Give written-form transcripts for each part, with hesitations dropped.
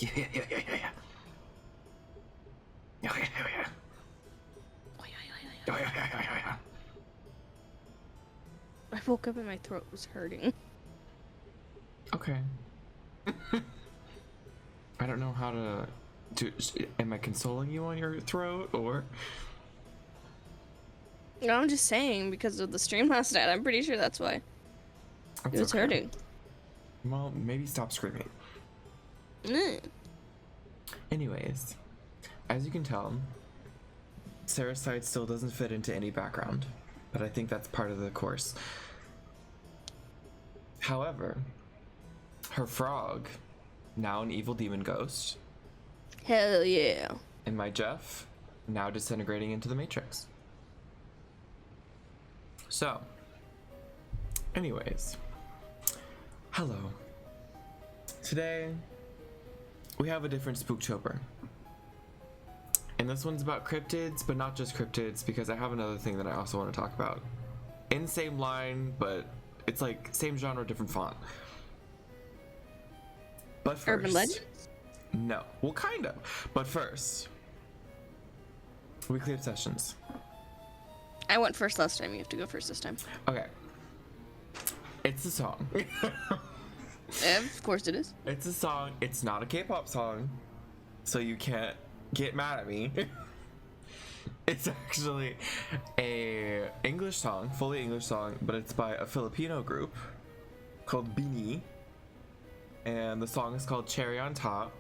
Yeah. I woke up and my throat was hurting. Okay. I don't know how to do. Am I consoling you on your throat or? No, I'm just saying because of the stream last night. I'm pretty sure that's why. That's It was okay. hurting. Well, maybe stop screaming. Anyways, as you can tell, Sarah's side still doesn't fit into any background, but I think that's part of the course. However, her frog, now an evil demon ghost, Hell yeah. and my Jeff, now disintegrating into the Matrix. So, anyways, hello. Today, we have a different Spooktober. And this one's about cryptids, but not just cryptids, because I have another thing that I also want to talk about. In the same line, but it's like same genre, different font. But first, Urban Legends? No. Well, kind of. But first, weekly obsessions. I went first last time. You have to go first this time. Okay. It's a song. Of course it is. It's a song. It's not a K-pop song, so you can't get mad at me. It's actually a English song, fully English song, but it's by a Filipino group called Bini, and the song is called Cherry on Top.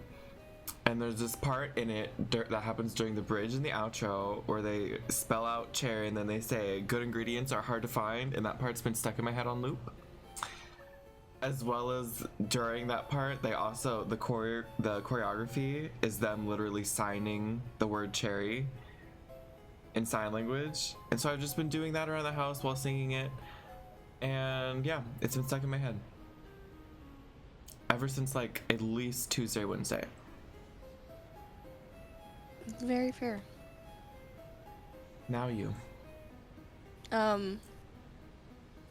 And there's this part in it that happens during the bridge and the outro where they spell out cherry and then they say good ingredients are hard to find, and that part's been stuck in my head on loop. As well as during that part, they also the choreography is them literally signing the word cherry in sign language. And so I've just been doing that around the house while singing it. And yeah, it's been stuck in my head ever since like at least Tuesday, Wednesday. Very fair. Now you.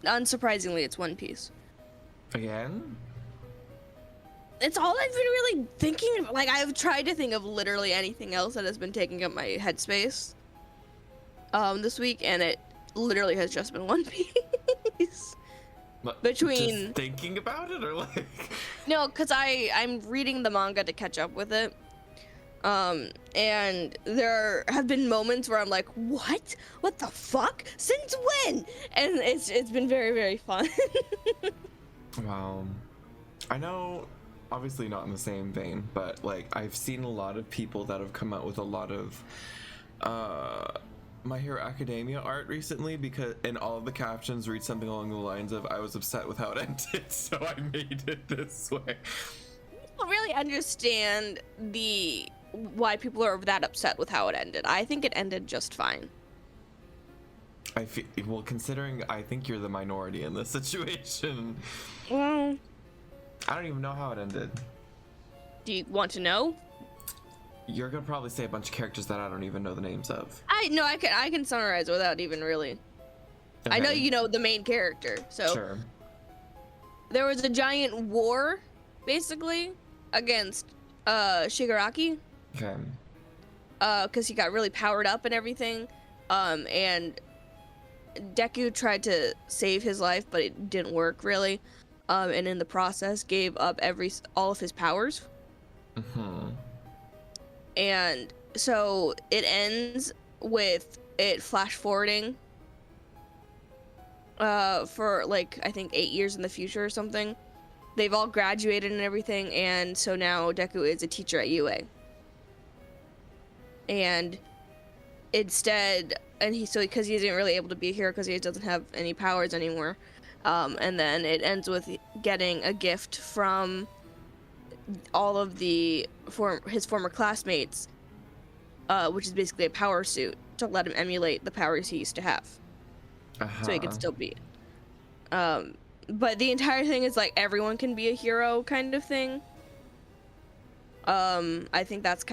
Unsurprisingly, it's One Piece. Again? It's all I've been really thinking of. Like, I've tried to think of literally anything else that has been taking up my headspace this week, and it literally has just been One Piece. Between just thinking about it, or like no, because I'm reading the manga to catch up with it. And there have been moments where I'm like, what the fuck, since when? And it's been very, very fun. Wow. I know, obviously not in the same vein, but like I've seen a lot of people that have come out with a lot of My Hero Academia art recently, because in all of the captions read something along the lines of I was upset with how it ended, so I made it this way. I don't really understand why people are that upset with how it ended. I think it ended just fine. I feel, well, considering I think you're the minority in this situation. Well, I don't even know how it ended. do you want to know? You're gonna probably say a bunch of characters that I don't even know the names of. I can summarize without even really. Okay. I know you know the main character, so Sure. there was a giant war, basically, against Shigaraki. Okay. Because he got really powered up and everything, and Deku tried to save his life, but it didn't work really, and in the process gave up all of his powers. And so it ends with it flash forwarding for like I think 8 years in the future or something. They've all graduated and everything, and so now Deku is a teacher at UA. And instead, because he isn't really able to be here because he doesn't have any powers anymore. And then it ends with getting a gift from all of his former classmates, which is basically a power suit to let him emulate the powers he used to have, so he could still be. But the entire thing is like everyone can be a hero kind of thing. I think that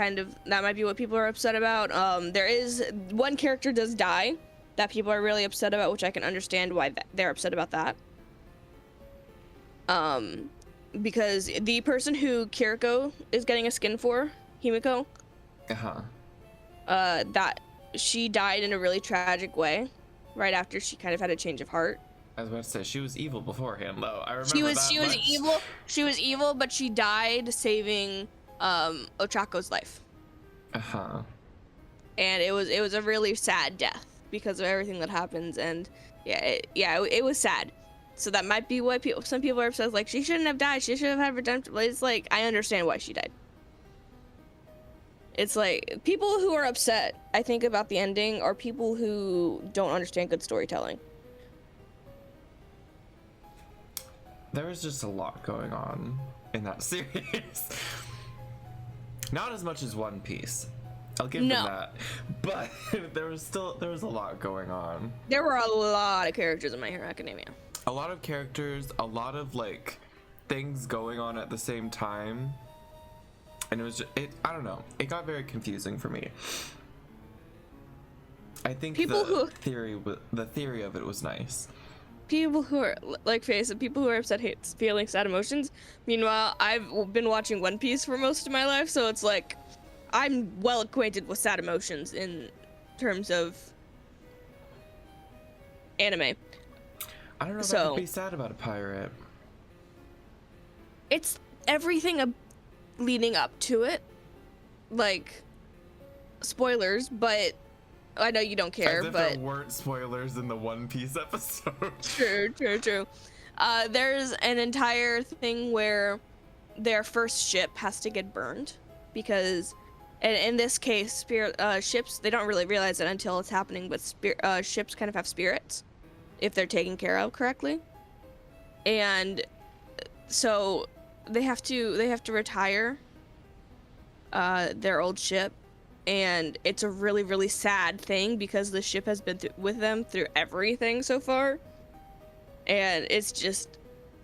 might be what people are upset about. There is one character does die that people are really upset about, which I can understand why they're upset about that. because the person who Kiriko is getting a skin for, Himiko, that she died in a really tragic way, right after she kind of had a change of heart. I was about to say she was evil beforehand, though. I remember She was much. evil. She was evil, but she died saving Ochako's life. And it was a really sad death because of everything that happens, and it was sad. So that might be why some people are upset, like, she shouldn't have died, she should have had redemption. But it's like, I understand why she died. It's like, people who are upset, I think, about the ending are people who don't understand good storytelling. There was just a lot going on in that series. Not as much as One Piece. I'll give them that. But there was a lot going on. There were a lot of characters in My Hero Academia. A lot of characters, a lot of like things going on at the same time. And it was just, I don't know. It got very confusing for me. I think the theory of it was nice. People who are like people who are upset, feeling sad emotions. Meanwhile, I've been watching One Piece for most of my life, so it's like I'm well acquainted with sad emotions in terms of anime. I don't know if I could be sad about a pirate. It's everything leading up to it, like spoilers, but I know you don't care. As if but there weren't spoilers in the One Piece episode. True. There's an entire thing where their first ship has to get burned because, and in this case, ships, they don't really realize it until it's happening, but ships kind of have spirits if they're taken care of correctly, and so they have to retire their old ship. And it's a really, really sad thing because the ship has been with them through everything so far. And it's just,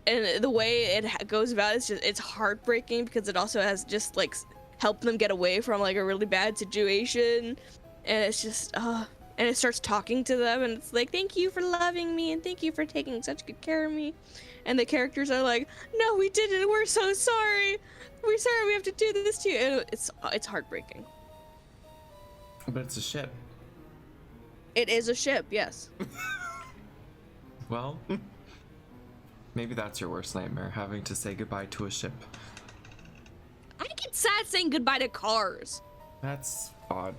and the way it goes about it's heartbreaking because it also has just like helped them get away from like a really bad situation. And it's just, and it starts talking to them and it's like, thank you for loving me and thank you for taking such good care of me. And the characters are like, no, we didn't. We're so sorry. We're sorry we have to do this to you. And it's heartbreaking. But it's a ship. It is a ship, yes. Well, maybe that's your worst nightmare, having to say goodbye to a ship. I get sad saying goodbye to cars. That's odd.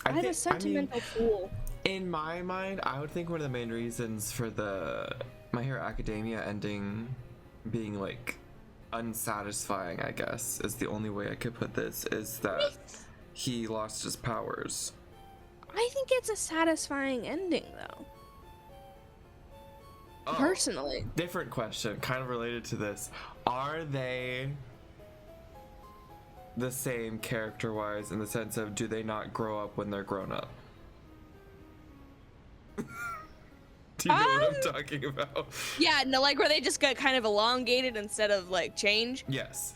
I'm a sentimental fool. In my mind, I would think one of the main reasons for the My Hero Academia ending being like unsatisfying, I guess, is the only way I could put this, is that he lost his powers. I think it's a satisfying ending, though. Personally. Different question, kind of related to this. Are they the same character-wise in the sense of, do they not grow up when they're grown up? Do you know what I'm talking about? Yeah, no, like where they just got kind of elongated instead of like change. Yes.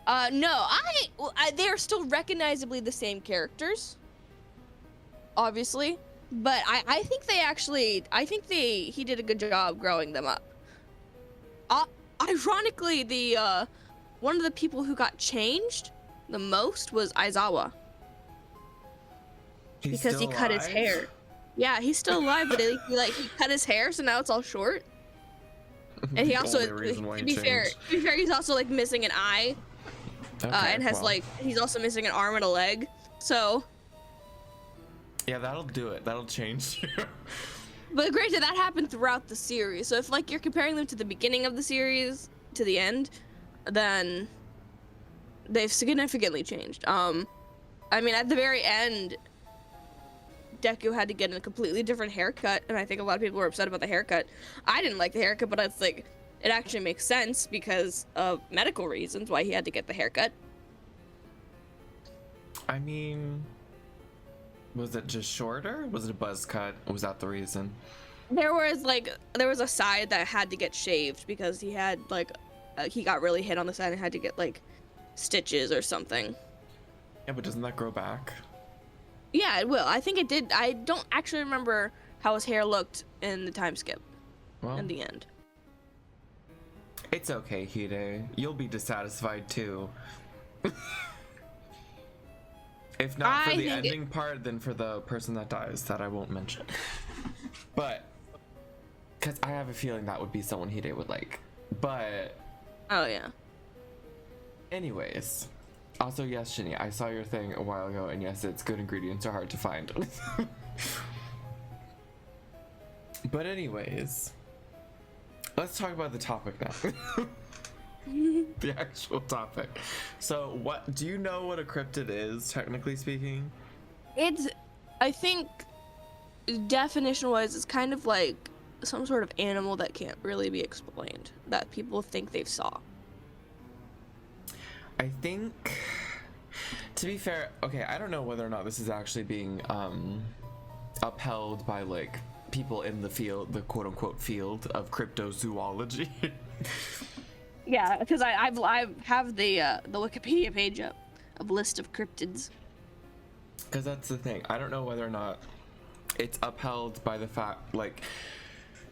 No, they are still recognizably the same characters, obviously, but I think he did a good job growing them up. Ironically, the one of the people who got changed the most was Aizawa. Because he cut his hair. Yeah, he's still alive, but he cut his hair, so now it's all short. And he also, to be fair, he's also like missing an eye, and has he's also missing an arm and a leg. So. Yeah, that'll do it. That'll change. But granted, that happened throughout the series. So if like you're comparing them to the beginning of the series to the end, then they've significantly changed. I mean, at the very end, Deku had to get a completely different haircut, and I think a lot of people were upset about the haircut. I didn't like the haircut, but it's like, it actually makes sense because of medical reasons why he had to get the haircut. I mean, was it just shorter? Was it a buzz cut? Was that the reason? There was a side that had to get shaved because he had he got really hit on the side and had to get like stitches or something. Yeah, but doesn't that grow back? Yeah, it will. I think it did. I don't actually remember how his hair looked in the time skip in the end. It's okay, Hide. You'll be dissatisfied too. If not for the ending part, then for the person that dies that I won't mention. But because I have a feeling that would be someone Hide would like. But oh yeah. Anyways, also yes, Shinny, I saw your thing a while ago, and yes, it's good ingredients are hard to find. But anyways, let's talk about the topic now. The actual topic. So what do you know what a cryptid is, technically speaking? It's, I think, definition wise, it's kind of like some sort of animal that can't really be explained, that people think they saw. I think, to be fair, okay, I don't know whether or not this is actually being upheld by like people in the field, the quote unquote field of cryptozoology. Yeah, because I have the Wikipedia page up, a list of cryptids. Because that's the thing. I don't know whether or not it's upheld by the fact, like,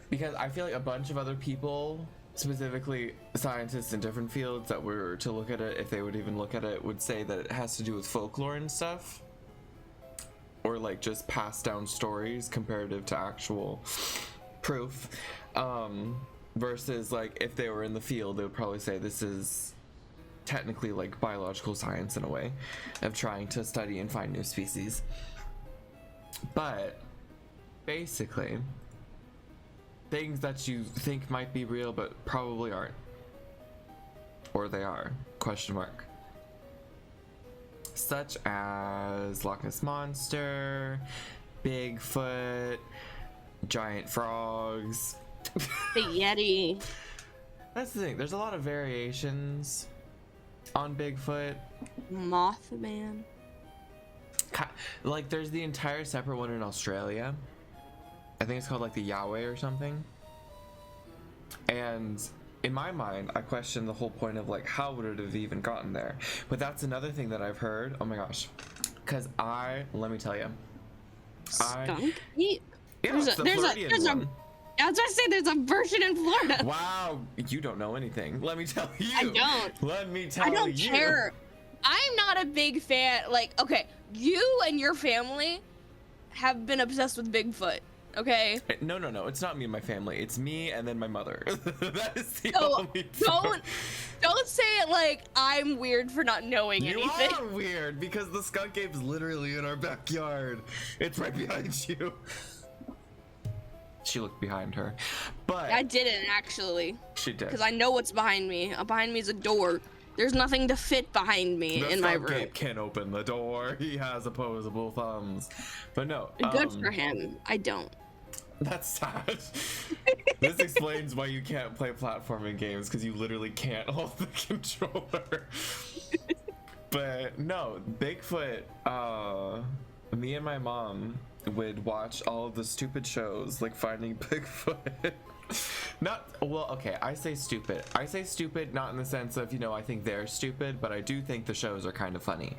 because I feel like a bunch of other people, specifically scientists in different fields that were to look at it, if they would even look at it, would say that it has to do with folklore and stuff. Or like just passed down stories comparative to actual proof. Versus like if they were in the field, they would probably say this is technically like biological science in a way of trying to study and find new species. But basically, things that you think might be real but probably aren't, or they are, question mark, such as Loch Ness Monster, Bigfoot, giant frogs, The Yeti. That's the thing, there's a lot of variations on Bigfoot. Mothman. Like there's the entire separate one in Australia. I think it's called like the huehueuhe or something. And in my mind, I question the whole point of like, how would it have even gotten there? But that's another thing that I've heard. Oh my gosh. Because let me tell you. Skunk? Yeah, it's the Floridian one. I was about to say there's a version in Florida. Wow, you don't know anything. Let me tell you. I don't. Let me tell you. I don't care. I'm not a big fan. Like, okay, you and your family have been obsessed with Bigfoot. Okay. No. It's not me and my family. It's me and then my mother. That is the only. Don't say it like I'm weird for not knowing anything. You are weird because the skunk cave's literally in our backyard. It's right behind you. She looked behind her, but I didn't actually. She did. Because I know what's behind me. Behind me is a door. There's nothing to fit behind me in my room. The skunk can open the door. He has opposable thumbs. But no. Good for him. I don't. That's sad. This explains why you can't play platforming games, because you literally can't hold the controller. But no, Bigfoot, me and my mom would watch all of the stupid shows like Finding Bigfoot. I say stupid not in the sense of, I think they're stupid, but I do think the shows are kind of funny.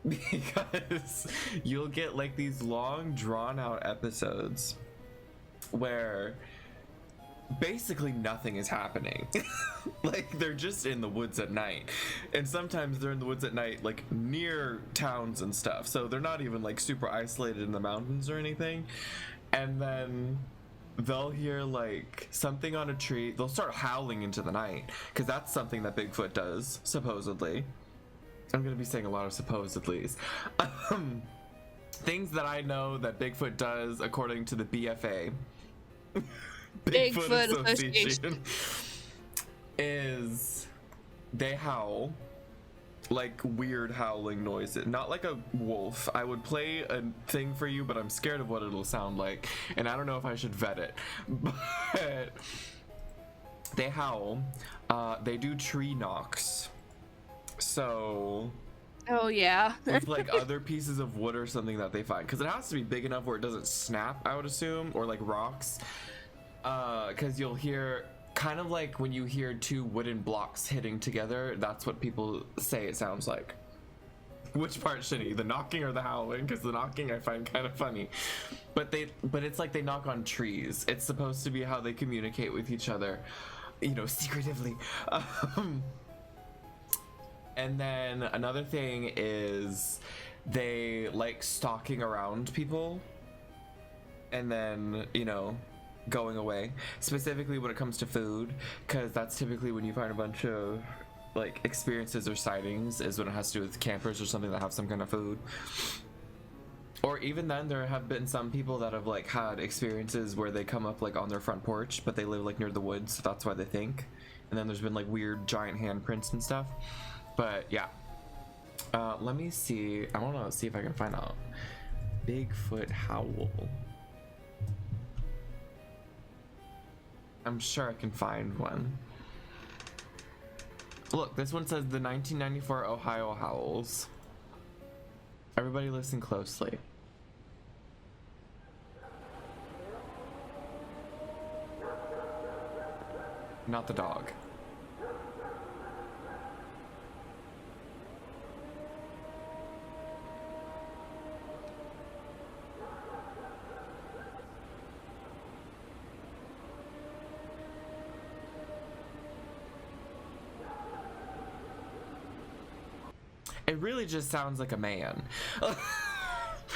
Because you'll get like these long drawn out episodes where basically nothing is happening. Like they're just in the woods at night, and sometimes they're in the woods at night like near towns and stuff, so they're not even like super isolated in the mountains or anything. And then they'll hear like something on a tree, they'll start howling into the night, because that's something that Bigfoot does, supposedly. I'm gonna be saying a lot of supposedlys. Things that I know that Bigfoot does according to the BFA, Bigfoot Association, is they howl like weird howling noises, not like a wolf. I would play a thing for you, but I'm scared of what it'll sound like, and I don't know if I should vet it. But they howl. They do tree knocks. So oh yeah. with like other pieces of wood or something that they find, because it has to be big enough where it doesn't snap, I would assume, or like rocks, because you'll hear kind of like when you hear two wooden blocks hitting together, that's what people say it sounds like. Which part, Shitty? The knocking or the howling? Because the knocking I find kind of funny, but it's like they knock on trees. It's supposed to be how they communicate with each other. secretively. And then another thing is they like stalking around people and then, going away. Specifically when it comes to food, because that's typically when you find a bunch of like experiences or sightings, is when it has to do with campers or something that have some kind of food. Or even then, there have been some people that have like had experiences where they come up like on their front porch, but they live like near the woods, so that's why they think. And then there's been like weird giant handprints and stuff. But yeah, let me see. I want to see if I can find out Bigfoot howl. I'm sure I can find one. Look, this one says the 1994 Ohio howls. Everybody listen closely. Not the dog. It really just sounds like a man.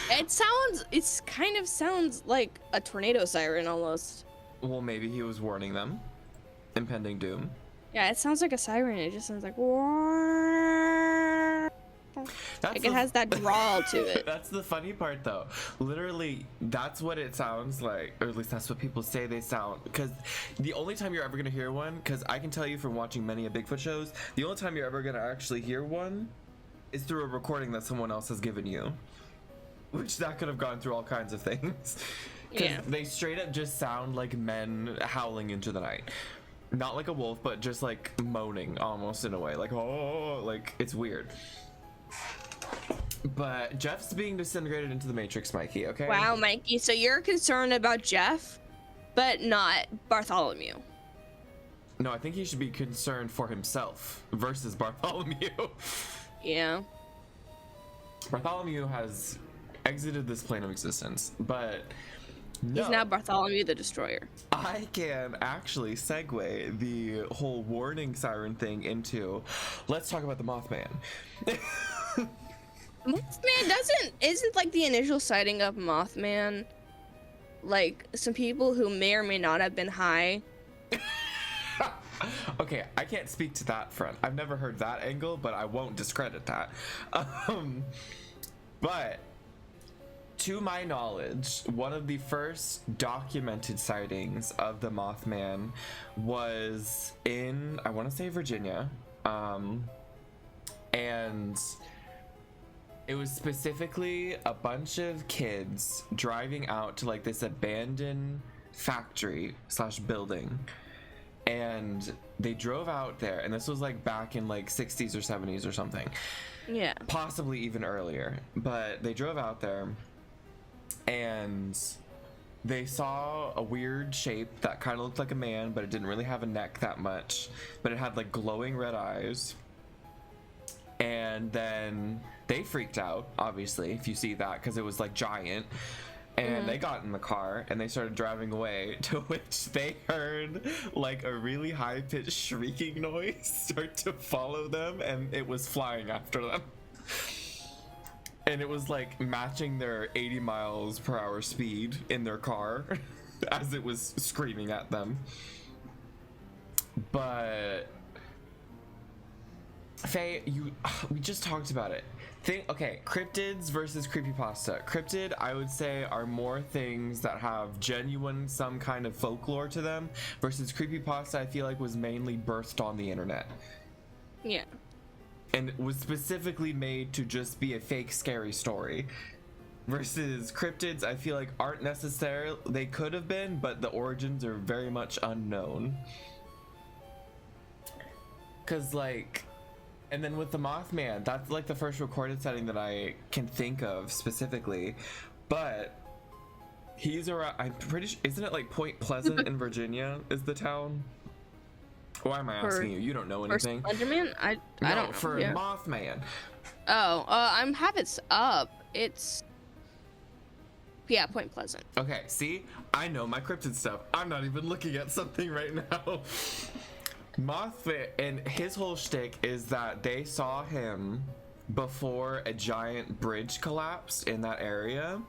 It kind of sounds like a tornado siren almost. Well, maybe he was warning them. Impending doom. Yeah, it sounds like a siren. It just sounds like like it has that drawl to it. That's the funny part though. Literally, that's what it sounds like, or at least that's what people say they sound. Because the only time you're ever gonna hear one, because I can tell you from watching many of Bigfoot shows, the only time you're ever gonna actually hear one is through a recording that someone else has given you. Which that could have gone through all kinds of things. Because they straight up just sound like men howling into the night. Not like a wolf, but just like moaning almost in a way. Like, oh, like it's weird. But Jeff's being disintegrated into the Matrix, Mikey, okay? Wow, Mikey. So you're concerned about Jeff, but not Bartholomew. No, I think he should be concerned for himself versus Bartholomew. Yeah. Bartholomew has exited this plane of existence, but no. He's now Bartholomew the Destroyer. I can actually segue the whole warning siren thing into, let's talk about the Mothman. Mothman isn't like the initial sighting of Mothman like some people who may or may not have been high. Okay, I can't speak to that front. I've never heard that angle, but I won't discredit that. But to my knowledge, one of the first documented sightings of the Mothman was in, I want to say, Virginia. And it was specifically a bunch of kids driving out to like this abandoned factory slash building. And they drove out there, and this was like back in like 60s or 70s or something. Yeah. Possibly even earlier. But they drove out there and they saw a weird shape that kind of looked like a man, but it didn't really have a neck that much. But it had like glowing red eyes. And then they freaked out, obviously, if you see that, because it was like giant. And they got in the car and they started driving away, to which they heard like a really high-pitched shrieking noise start to follow them, and it was flying after them. And it was like matching their 80 miles per hour speed in their car as it was screaming at them. But Faye, we just talked about it. Okay, cryptids versus creepypasta. Cryptid, I would say, are more things that have genuine, some kind of folklore to them, versus creepypasta, I feel like, was mainly birthed on the internet. Yeah. And was specifically made to just be a fake, scary story. Versus cryptids, I feel like, aren't necessarily, they could have been, but the origins are very much unknown. Because, like, and then with the Mothman, that's like the first recorded sighting that I can think of specifically. But he's around, I'm pretty sure, isn't it like Point Pleasant in Virginia is the town? Why am I asking you? You don't know anything. For Slenderman? I don't know. For Mothman. Oh, I have it up. It's, yeah, Point Pleasant. Okay, see? I know my cryptid stuff. I'm not even looking at something right now. Mothman, and his whole shtick is that they saw him before a giant bridge collapsed in that area.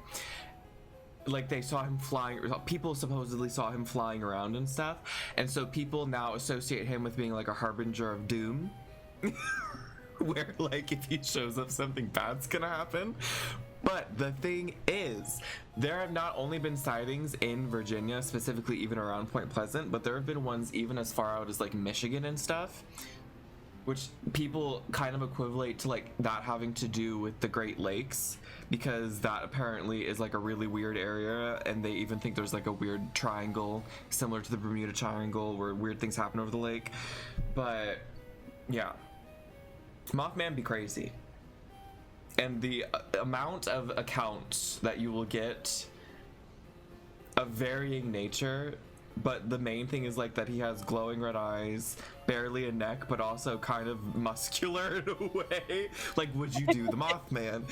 Like they saw him flying, people supposedly saw him flying around and stuff, and so people now associate him with being like a harbinger of doom. Where like if he shows up, something bad's gonna happen. But the thing is, there have not only been sightings in Virginia, specifically even around Point Pleasant, but there have been ones even as far out as like Michigan and stuff, which people kind of equivalent to like that having to do with the Great Lakes, because that apparently is like a really weird area, and they even think there's like a weird triangle similar to the Bermuda Triangle where weird things happen over the lake. But yeah, Mothman be crazy. And the amount of accounts that you will get of varying nature, but the main thing is like that he has glowing red eyes, barely a neck, but also kind of muscular in a way. Like, would you do the Mothman?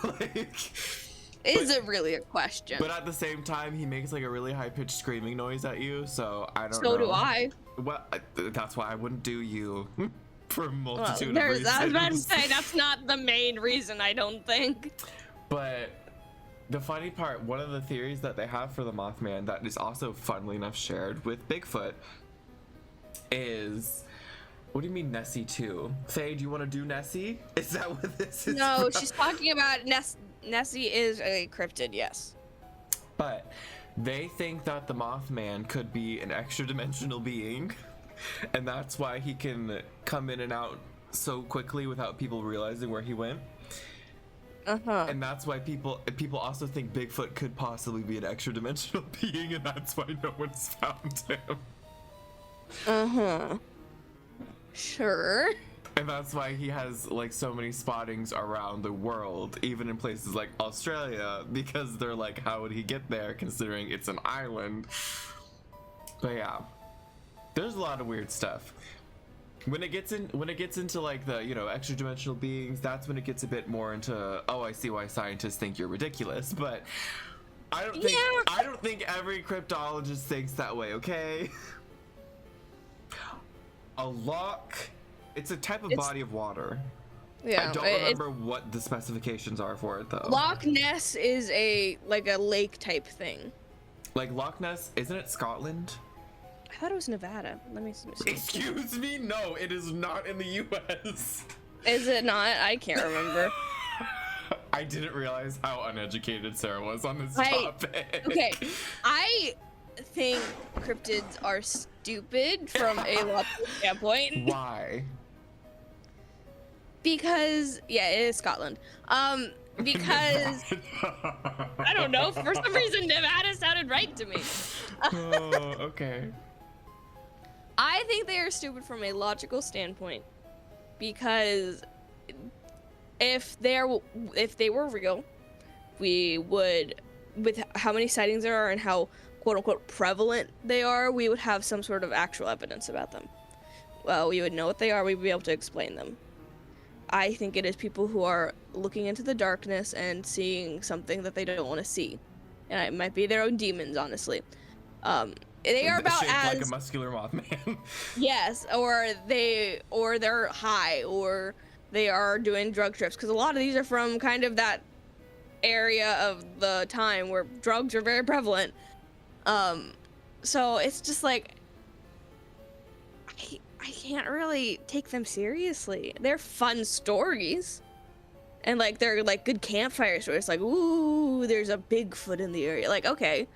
Like, Is it really a question? but at the same time, he makes like a really high-pitched screaming noise at you, so I don't know. So do I. Well, that's why I wouldn't do you. For a Well, multitude of there's, reasons. I was about to say, that's not the main reason, I don't think. But the funny part, one of the theories that they have for the Mothman that is also funnily enough shared with Bigfoot is, what do you mean Nessie too? Faye, do you want to do Nessie? Is that what this is? No, from? she's talking about Nessie is a cryptid, yes. But they think that the Mothman could be an extra dimensional being. And that's why he can come in and out so quickly without people realizing where he went. And that's why people also think Bigfoot could possibly be an extra dimensional being, and that's why no one's found him. Sure. And that's why he has like so many spottings around the world, even in places like Australia, because they're like, how would he get there considering it's an island? But yeah. There's a lot of weird stuff. When it gets into like the, you know, extra dimensional beings, that's when it gets a bit more into, oh, I see why scientists think you're ridiculous. But I don't think every cryptologist thinks that way, okay? A loch, it's a type of body of water. Yeah. I don't remember what the specifications are for it though. Loch Ness is a lake type thing. Like Loch Ness, isn't it Scotland? I thought it was Nevada. Let me see. Excuse me? No, it is not in the US. Is it not? I can't remember. I didn't realize how uneducated Sarah was on this topic. Okay, I think cryptids are stupid from a logical standpoint. Why? Because, yeah, it is Scotland. Because I don't know, for some reason Nevada sounded right to me. Oh, okay. I think they are stupid from a logical standpoint, because if they were real, we would, with how many sightings there are and how quote unquote prevalent they are, we would have some sort of actual evidence about them. Well, we would know what they are, we'd be able to explain them. I think it is people who are looking into the darkness and seeing something that they don't want to see. And it might be their own demons, honestly. They are about shaped as like a muscular Mothman. yes, or they're high, or they are doing drug trips, because a lot of these are from kind of that area of the time where drugs are very prevalent. So it's just like I can't really take them seriously. They're fun stories, and like they're like good campfire stories. Like, ooh, there's a Bigfoot in the area. Like, okay,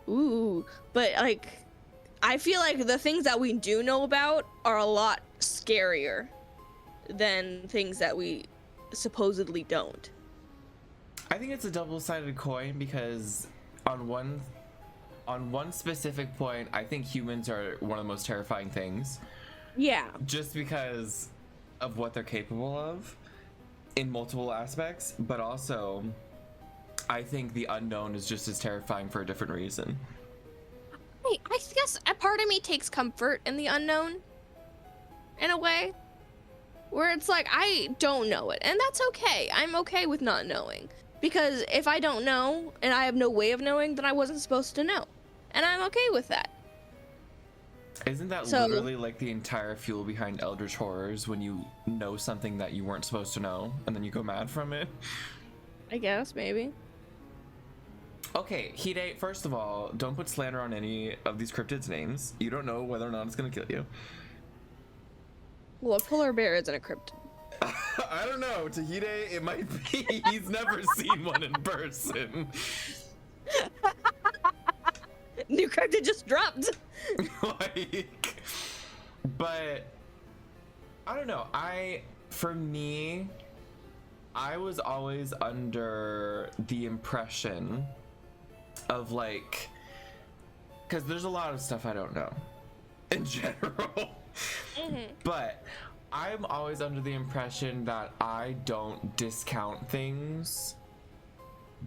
ooh, but like I feel like the things that we do know about are a lot scarier than things that we supposedly don't. I think it's a double-sided coin, because on one specific point, I think humans are one of the most terrifying things. Yeah. Just because of what they're capable of in multiple aspects, but also I think the unknown is just as terrifying for a different reason. I guess a part of me takes comfort in the unknown, in a way, where it's like, I don't know it, and that's okay. I'm okay with not knowing, because if I don't know and I have no way of knowing, then I wasn't supposed to know, and I'm okay with that. Isn't that So- literally like the entire fuel behind Eldritch Horrors, when you know something that you weren't supposed to know and then you go mad from it? I guess, maybe. Okay, Hide, first of all, don't put slander on any of these cryptids' names. You don't know whether or not it's gonna kill you. Well, a polar bear isn't a cryptid. I don't know. To Hide, it might be. He's never seen one in person. New cryptid just dropped. Like, but I don't know. For me, I was always under the impression of like, because there's a lot of stuff I don't know in general. But I'm always under the impression that I don't discount things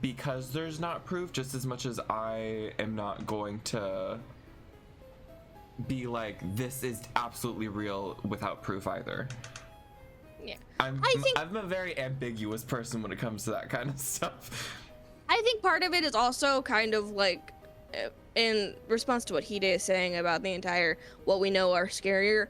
because there's not proof, just as much as I am not going to be like, this is absolutely real without proof either. Yeah. I'm a very ambiguous person when it comes to that kind of stuff. I think part of it is also kind of like in response to what Hide is saying about the entire what we know are scarier.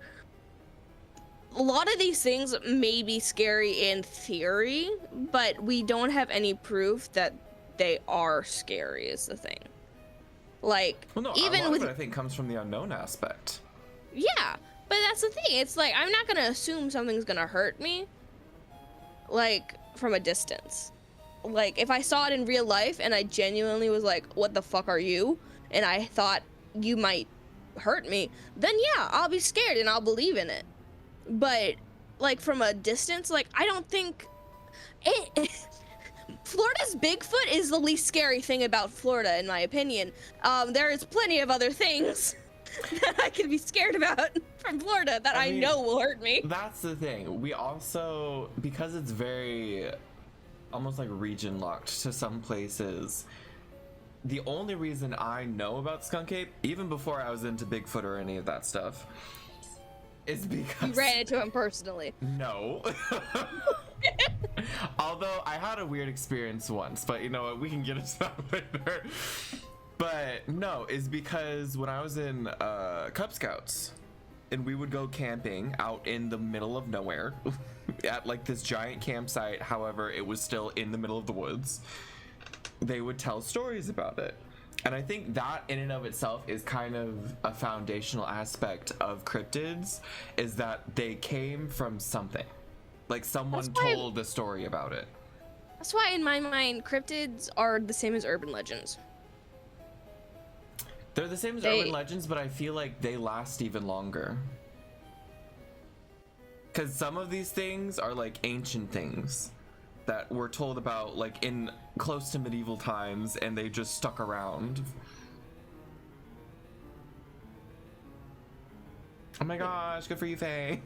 A lot of these things may be scary in theory, but we don't have any proof that they are scary is the thing. Like, Well, no, even a lot with of it I think comes from the unknown aspect. Yeah, but that's the thing. It's like, I'm not gonna assume something's gonna hurt me, like, from a distance. Like, if I saw it in real life and I genuinely was like, what the fuck are you? And I thought you might hurt me, then yeah, I'll be scared and I'll believe in it. But, like, from a distance, like, I don't think it... Florida's Bigfoot is the least scary thing about Florida, in my opinion. There is plenty of other things that I can be scared about from Florida that I mean, know will hurt me. That's the thing. We also, because it's very almost like region locked to some places, the only reason I know about Skunk Ape, even before I was into Bigfoot or any of that stuff, is because you ran into him personally. No. Although I had a weird experience once, but you know what, we can get into that later. But no, is because when I was in Cub Scouts and we would go camping out in the middle of nowhere at like this giant campsite, however, it was still in the middle of the woods, they would tell stories about it. And I think that in and of itself is kind of a foundational aspect of cryptids, is that they came from something. Like someone told the story about it. That's why in my mind, cryptids are the same as urban legends. They're the same as urban legends, but I feel like they last even longer. Because some of these things are like ancient things that were told about like in close to medieval times, and they just stuck around. Oh my gosh, good for you, Faye.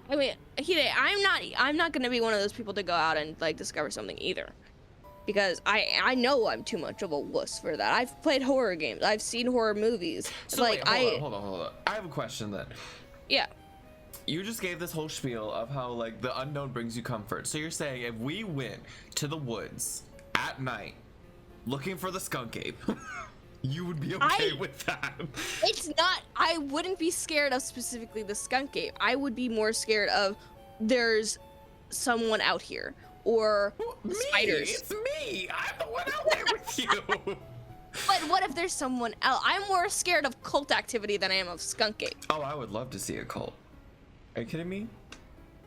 I mean, Hide, I'm not gonna be one of those people to go out and like discover something either, because I know I'm too much of a wuss for that. I've played horror games, I've seen horror movies. So like, wait, hold on. I have a question then. Yeah. You just gave this whole spiel of how like the unknown brings you comfort. So you're saying if we went to the woods at night looking for the skunk ape, you would be okay with that? It's not, I wouldn't be scared of specifically the skunk ape. I would be more scared of there's someone out here, or spiders. It's me. I'm the one out there with you. But what if there's someone else? I'm more scared of cult activity than I am of skunk ape. Oh, I would love to see a cult. Are you kidding me?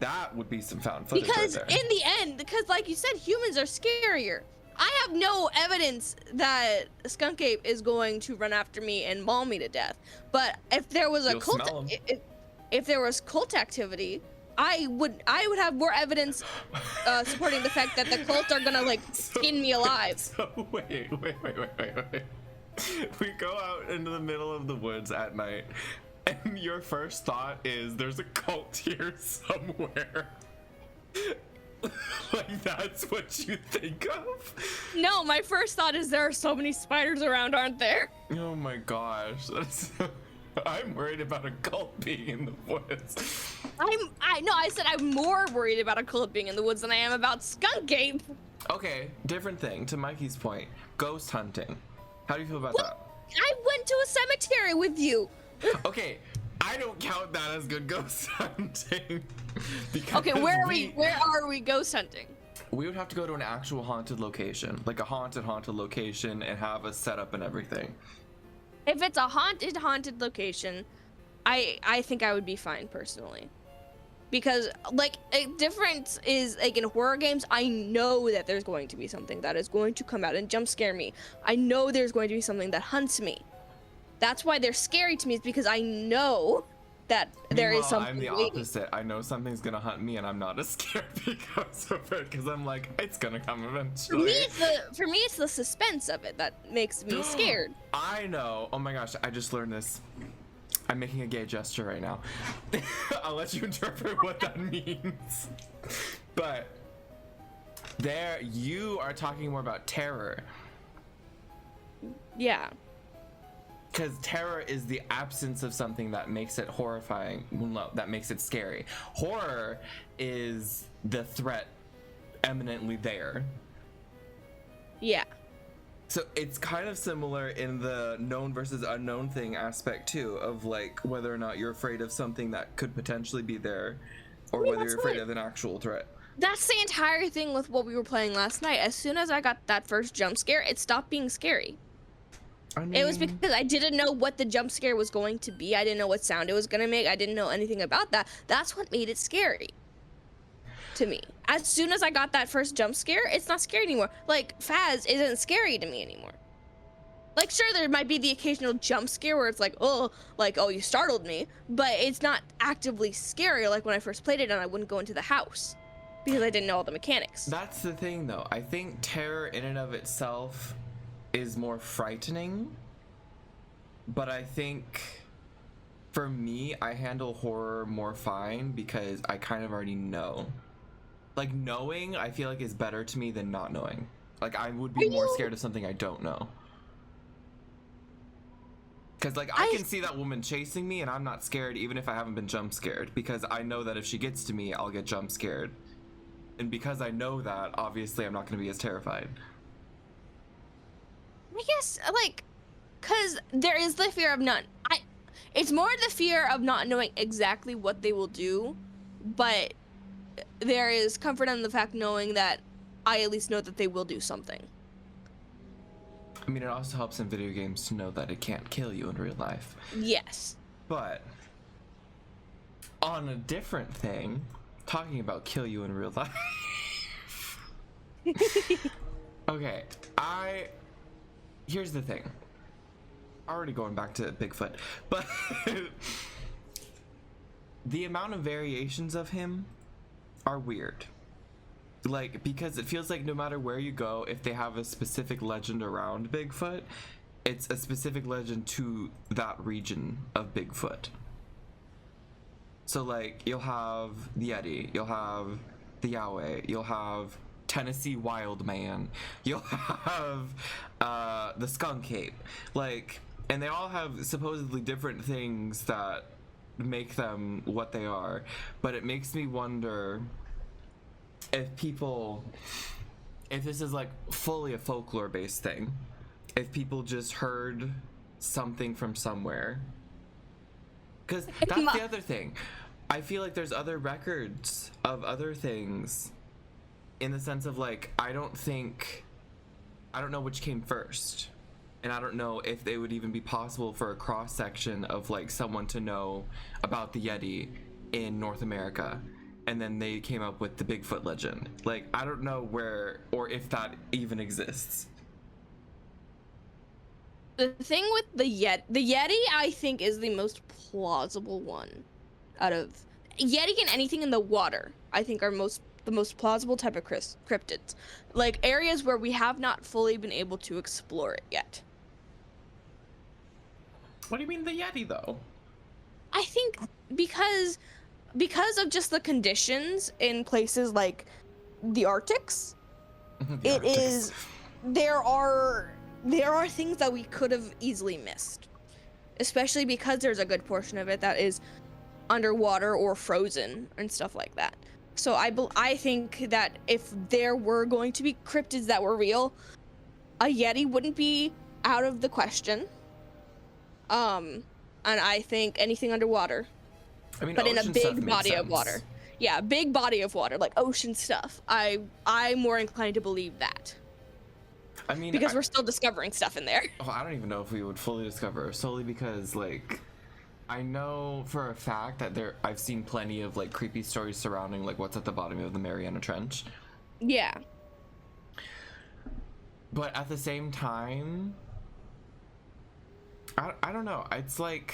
That would be some found footage. Because right there. in the end, because like you said, humans are scarier. I have no evidence that a skunk ape is going to run after me and maul me to death. But if there was a cult, if there was cult activity, I would have more evidence supporting the fact that the cult are gonna like skin me alive. So wait. We go out into the middle of the woods at night, and your first thought is there's a cult here somewhere. Like that's what you think of? No, my first thought is there are so many spiders around, aren't there? Oh my gosh, I'm worried about a cult being in the woods. I said I'm more worried about a cult being in the woods than I am about skunk ape. Okay, different thing. To Mikey's point, ghost hunting. How do you feel about that? I went to a cemetery with you. Okay, I don't count that as good ghost hunting. Because Okay, where are we ghost hunting? we would have to go to an actual haunted location, like a haunted location, and have a setup and everything. If it's a haunted location, I think I would be fine personally. Because like a difference is like in horror games, I know that there's going to be something that is going to come out and jump scare me. I know there's going to be something that hunts me. That's why they're scary to me, is because I know that there is something. I'm the waiting. opposite. I know something's gonna hunt me, and I'm not as scared because of it. Because I'm like, it's gonna come eventually. For me, it's the suspense of it that makes me scared. I know. Oh my gosh, I just learned this. I'm making a gay gesture right now. I'll let you interpret what that means. But there, you are talking more about terror. Yeah. Because terror is the absence of something that makes it horrifying, no, that makes it scary. Horror is the threat eminently there. Yeah. So it's kind of similar in the known versus unknown thing aspect too, of like whether or not you're afraid of something that could potentially be there, or whether you're afraid of an actual threat. That's the entire thing with what we were playing last night. As soon as I got that first jump scare, it stopped being scary. I mean, It was because I didn't know what the jump scare was going to be. I didn't know what sound it was going to make. I didn't know anything about that. That's what made it scary to me. As soon as I got that first jump scare, it's not scary anymore. Like, Faz isn't scary to me anymore. Like, sure, there might be the occasional jump scare where it's like, oh, you startled me. But it's not actively scary like when I first played it and I wouldn't go into the house because I didn't know all the mechanics. that's the thing though. I think terror in and of itself is more frightening, but I think for me, I handle horror more fine because I kind of already know. Like, knowing, I feel like, is better to me than not knowing. Like, I would be more scared of something I don't know. Because, like, I can see that woman chasing me and I'm not scared even if I haven't been jump scared, because I know that if she gets to me, I'll get jump scared. And because I know that, obviously I'm not going to be as terrified. I guess, like, because there is the fear of it's more the fear of not knowing exactly what they will do, but there is comfort in the fact knowing that I at least know that they will do something. I mean, it also helps in video games to know that it can't kill you in real life. Yes. But on a different thing, talking about kill you in real life. Okay, here's the thing. Already going back to Bigfoot, but the amount of variations of him are weird. Like, because it feels like no matter where you go, if they have a specific legend around Bigfoot, it's a specific legend to that region of Bigfoot. So, like, you'll have the Yeti, you'll have the Yowie, you'll have Tennessee Wild Man, you'll have the Skunk Ape, like, and they all have supposedly different things that make them what they are. But it makes me wonder if this is like fully a folklore based thing, if people just heard something from somewhere. Because that's the other thing. I feel like there's other records of other things, in the sense of, like, I don't know which came first. And I don't know if they would even be possible for a cross section of, like, someone to know about the Yeti in North America, and then they came up with the Bigfoot legend. Like, I don't know where or if that even exists. The thing with the Yeti, I think, is the most plausible one out of Yeti and anything in the water. I think are the most plausible type of cryptids, like areas where we have not fully been able to explore it yet. What do you mean the Yeti, though? I think because of just the conditions in places like the Arctics, there are things that we could have easily missed, especially because there's a good portion of it that is underwater or frozen and stuff like that. So I think that if there were going to be cryptids that were real, a Yeti wouldn't be out of the question. and I think anything underwater, I mean, but in a ocean stuff big makes body of sense. water. Yeah, big body of water, like ocean stuff. I'm more inclined to believe that. I mean, Because we're still discovering stuff in there. Oh, I don't even know if we would fully discover, solely because, like, I know for a fact that I've seen plenty of, like, creepy stories surrounding, like, what's at the bottom of the Mariana Trench. Yeah. But at the same time, I don't know. It's like,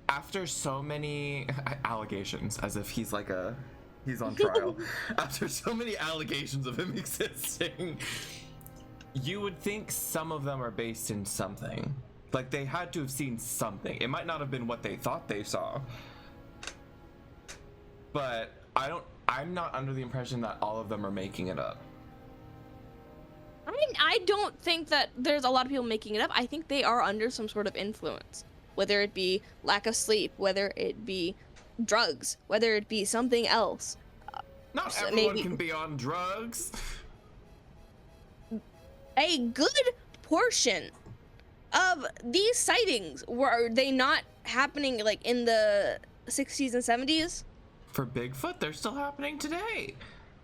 after so many allegations, as if he's on trial. After so many allegations of him existing, you would think some of them are based in something. Like, they had to have seen something. It might not have been what they thought they saw, but I'm not under the impression that all of them are making it up. I mean, I don't think that there's a lot of people making it up. I think they are under some sort of influence, whether it be lack of sleep, whether it be drugs, whether it be something else. Not everyone can be on drugs. A good portion of these sightings, were they not happening like in the 60s and 70s? For Bigfoot, they're still happening today.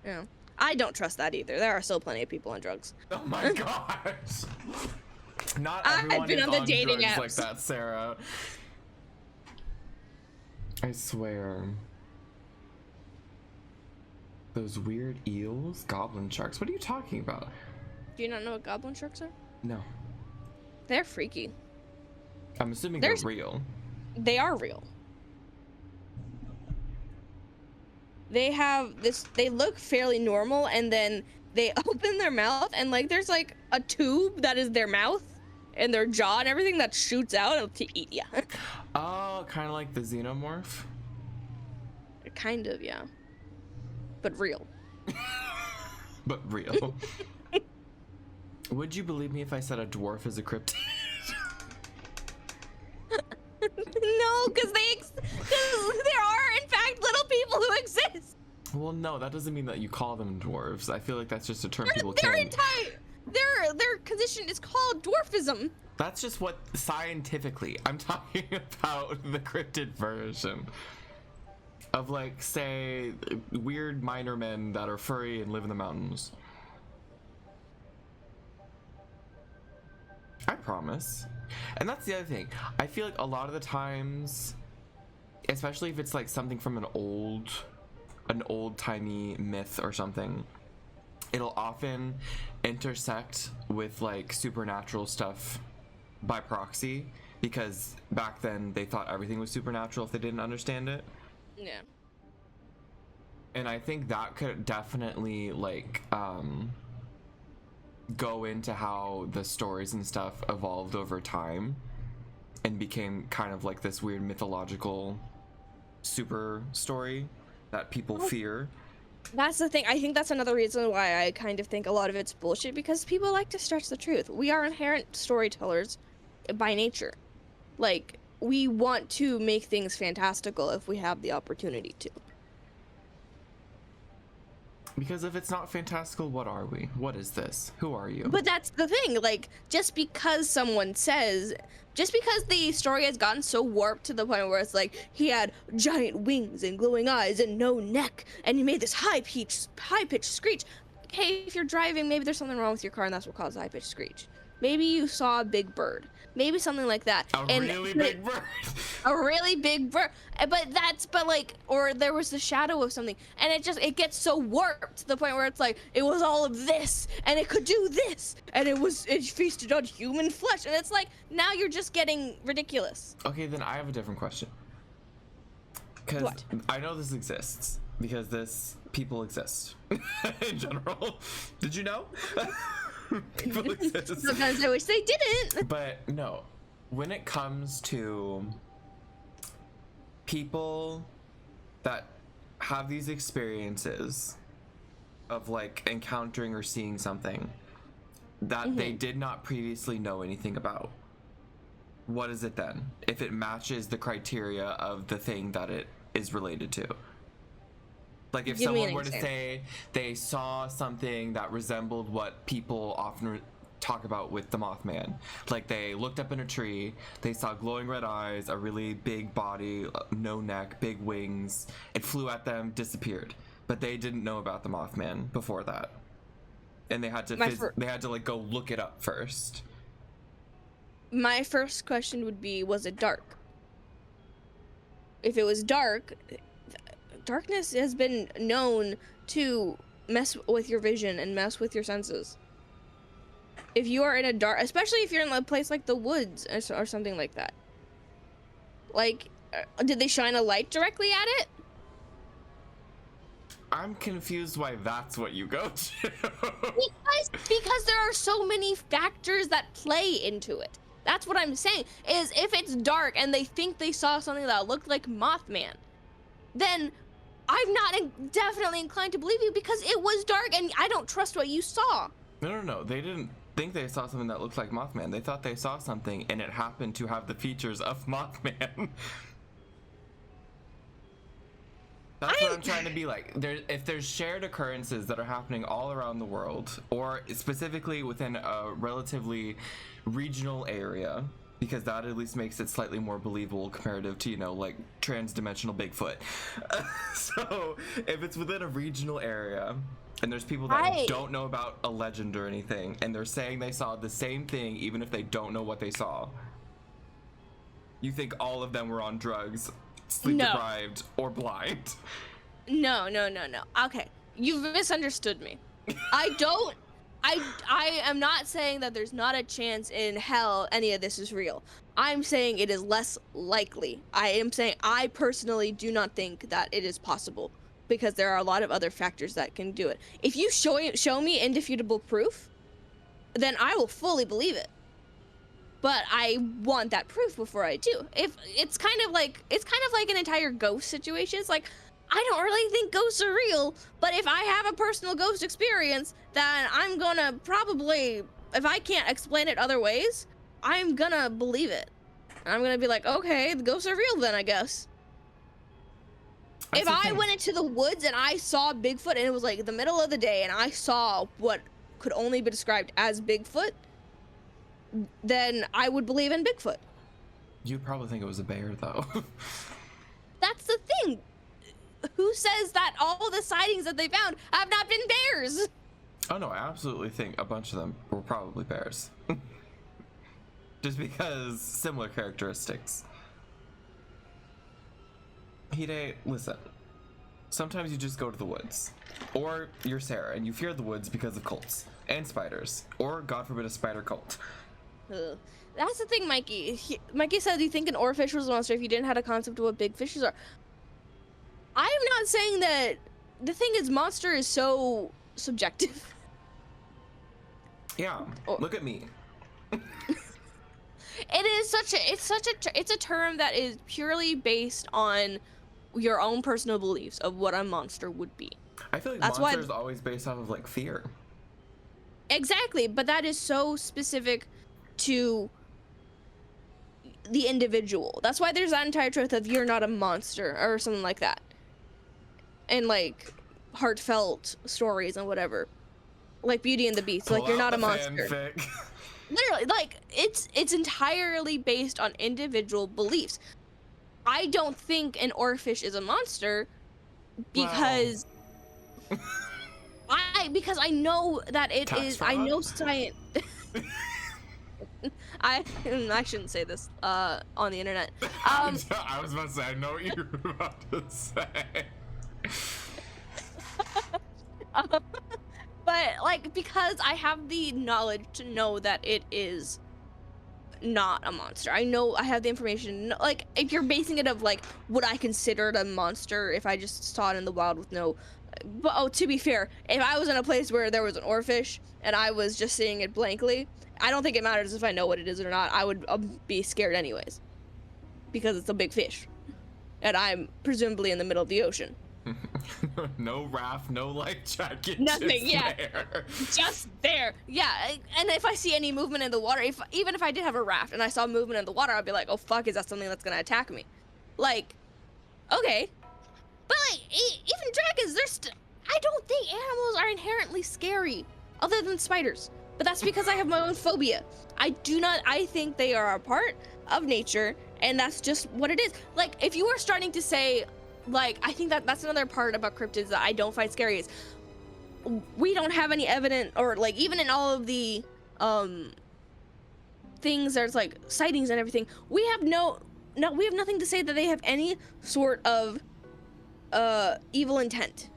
Yeah. I don't trust that either. There are still plenty of people on drugs. Oh my gosh. Not everyone I've been is on the dating drugs apps like that, Sarah. I swear. Those weird eels? Goblin sharks? What are you talking about? Do you not know what goblin sharks are? No. They're freaky. I'm assuming they're real. They are real. They have this, they look fairly normal, and then they open their mouth and like there's like a tube that is their mouth and their jaw and everything that shoots out to eat you. Oh, kind of like the xenomorph? Kind of, yeah. But real. But real. Would you believe me if I said a dwarf is a cryptid? No, because there are in fact little people who exist. Well, no, that doesn't mean that you call them dwarves. I feel like that's just a term people Their can. entire their condition is called dwarfism. That's just what scientifically. I'm talking about the cryptid version of, like, say, weird miner men that are furry and live in the mountains. I promise. And that's the other thing. I feel like a lot of the times, especially if it's like something from an old-timey myth or something, it'll often intersect with like supernatural stuff by proxy, because back then they thought everything was supernatural if they didn't understand it. Yeah. And I think that could definitely like go into how the stories and stuff evolved over time and became kind of like this weird mythological super story that people fear. That's the thing. I think that's another reason why I kind of think a lot of it's bullshit, because people like to stretch the truth. We are inherent storytellers by nature. Like, we want to make things fantastical if we have the opportunity to. Because if it's not fantastical, what are we? What is this? Who are you? But that's the thing. Like, just because the story has gotten so warped to the point where it's like he had giant wings and glowing eyes and no neck, and he made this high-pitched screech. Okay, if you're driving, maybe there's something wrong with your car, and that's what caused the high-pitched screech. Maybe you saw a big bird. Maybe something like that. A really big bird. A really big bird. But like, or there was the shadow of something, and it gets so warped to the point where it's like, it was all of this, and it could do this, and it feasted on human flesh, and it's like, now you're just getting ridiculous. Okay, then I have a different question. Because I know this exists, because people exist in general. Did you know? People exist. Sometimes I wish they didn't. But no, when it comes to people that have these experiences of like encountering or seeing something that they did not previously know anything about, what is it then? If it matches the criteria of the thing that it is related to. Like, if someone were to say they saw something that resembled what people often talk about with the Mothman. Like, they looked up in a tree, they saw glowing red eyes, a really big body, no neck, big wings. It flew at them, disappeared. But they didn't know about the Mothman before that, and they had to like go look it up first. My first question would be, was it dark? If it was dark, darkness has been known to mess with your vision and mess with your senses. If you are in a dark, especially if you're in a place like the woods or something like that. Like, did they shine a light directly at it? I'm confused why that's what you go to. because there are so many factors that play into it. That's what I'm saying, is if it's dark and they think they saw something that looked like Mothman, then I'm not definitely inclined to believe you because it was dark and I don't trust what you saw. No. They didn't think they saw something that looked like Mothman. They thought they saw something and it happened to have the features of Mothman. That's what I'm trying to be like. If there's shared occurrences that are happening all around the world, or specifically within a relatively regional area, because that at least makes it slightly more believable comparative to, you know, like trans-dimensional Bigfoot. So if it's within a regional area and there's people that don't know about a legend or anything, and they're saying they saw the same thing even if they don't know what they saw, you think all of them were on drugs, sleep deprived, or blind? No. Okay, you've misunderstood me. I am not saying that there's not a chance in hell any of this is real. I'm saying it is less likely. I am saying I personally do not think that it is possible because there are a lot of other factors that can do it. If you show me indefutable proof, then I will fully believe it. But I want that proof before I do. If it's kind of like an entire ghost situation. It's like, I don't really think ghosts are real, but if I have a personal ghost experience, then I'm gonna probably, if I can't explain it other ways, I'm gonna believe it. I'm gonna be like, okay, the ghosts are real then, I guess. If I went into the woods and I saw Bigfoot and it was like the middle of the day and I saw what could only be described as Bigfoot, then I would believe in Bigfoot. You'd probably think it was a bear, though. That's the thing. Who says that all the sightings that they found have not been bears? Oh no, I absolutely think a bunch of them were probably bears. Just because similar characteristics. Hide, listen. Sometimes you just go to the woods. Or you're Sarah and you fear the woods because of cults and spiders. Or, God forbid, a spider cult. That's the thing, Mikey. Mikey said you think an oarfish was a monster if you didn't have a concept of what big fishes are. I am not saying that. The thing is, monster is so subjective. Yeah, look at me. It's a term that is purely based on your own personal beliefs of what a monster would be. I feel like monster is always based off of like fear. Exactly, but that is so specific to the individual. That's why there's that entire truth of you're not a monster or something like that. And like heartfelt stories and whatever. Like Beauty and the Beast. Like, you're not a monster. Literally, like, it's entirely based on individual beliefs. I don't think an oarfish is a monster because because I know that it is. I know science. I shouldn't say this on the internet. I was about to say, I know what you were about to say. But like, because I have the knowledge to know that it is not a monster. I know I have the information. Like, if you're basing it of like, would I consider it a monster if I just saw it in the wild with no? But to be fair, if I was in a place where there was an oarfish and I was just seeing it blankly, I don't think it matters if I know what it is or not. I would be scared anyways, because it's a big fish, and I'm presumably in the middle of the ocean. No raft, no life jacket. Nothing. Just Yeah, there. just there. Yeah, and if I see any movement in the water, even if I did have a raft and I saw movement in the water, I'd be like, oh fuck, is that something that's gonna attack me? Like, okay, but like even dragons, I don't think animals are inherently scary, other than spiders. but that's because I have my own phobia. I think they are a part of nature, and that's just what it is. Like, if you were starting to say, like, I think that's another part about cryptids that I don't find scary is we don't have any evidence, or like even in all of the things, there's like sightings and everything, we have we have nothing to say that they have any sort of evil intent.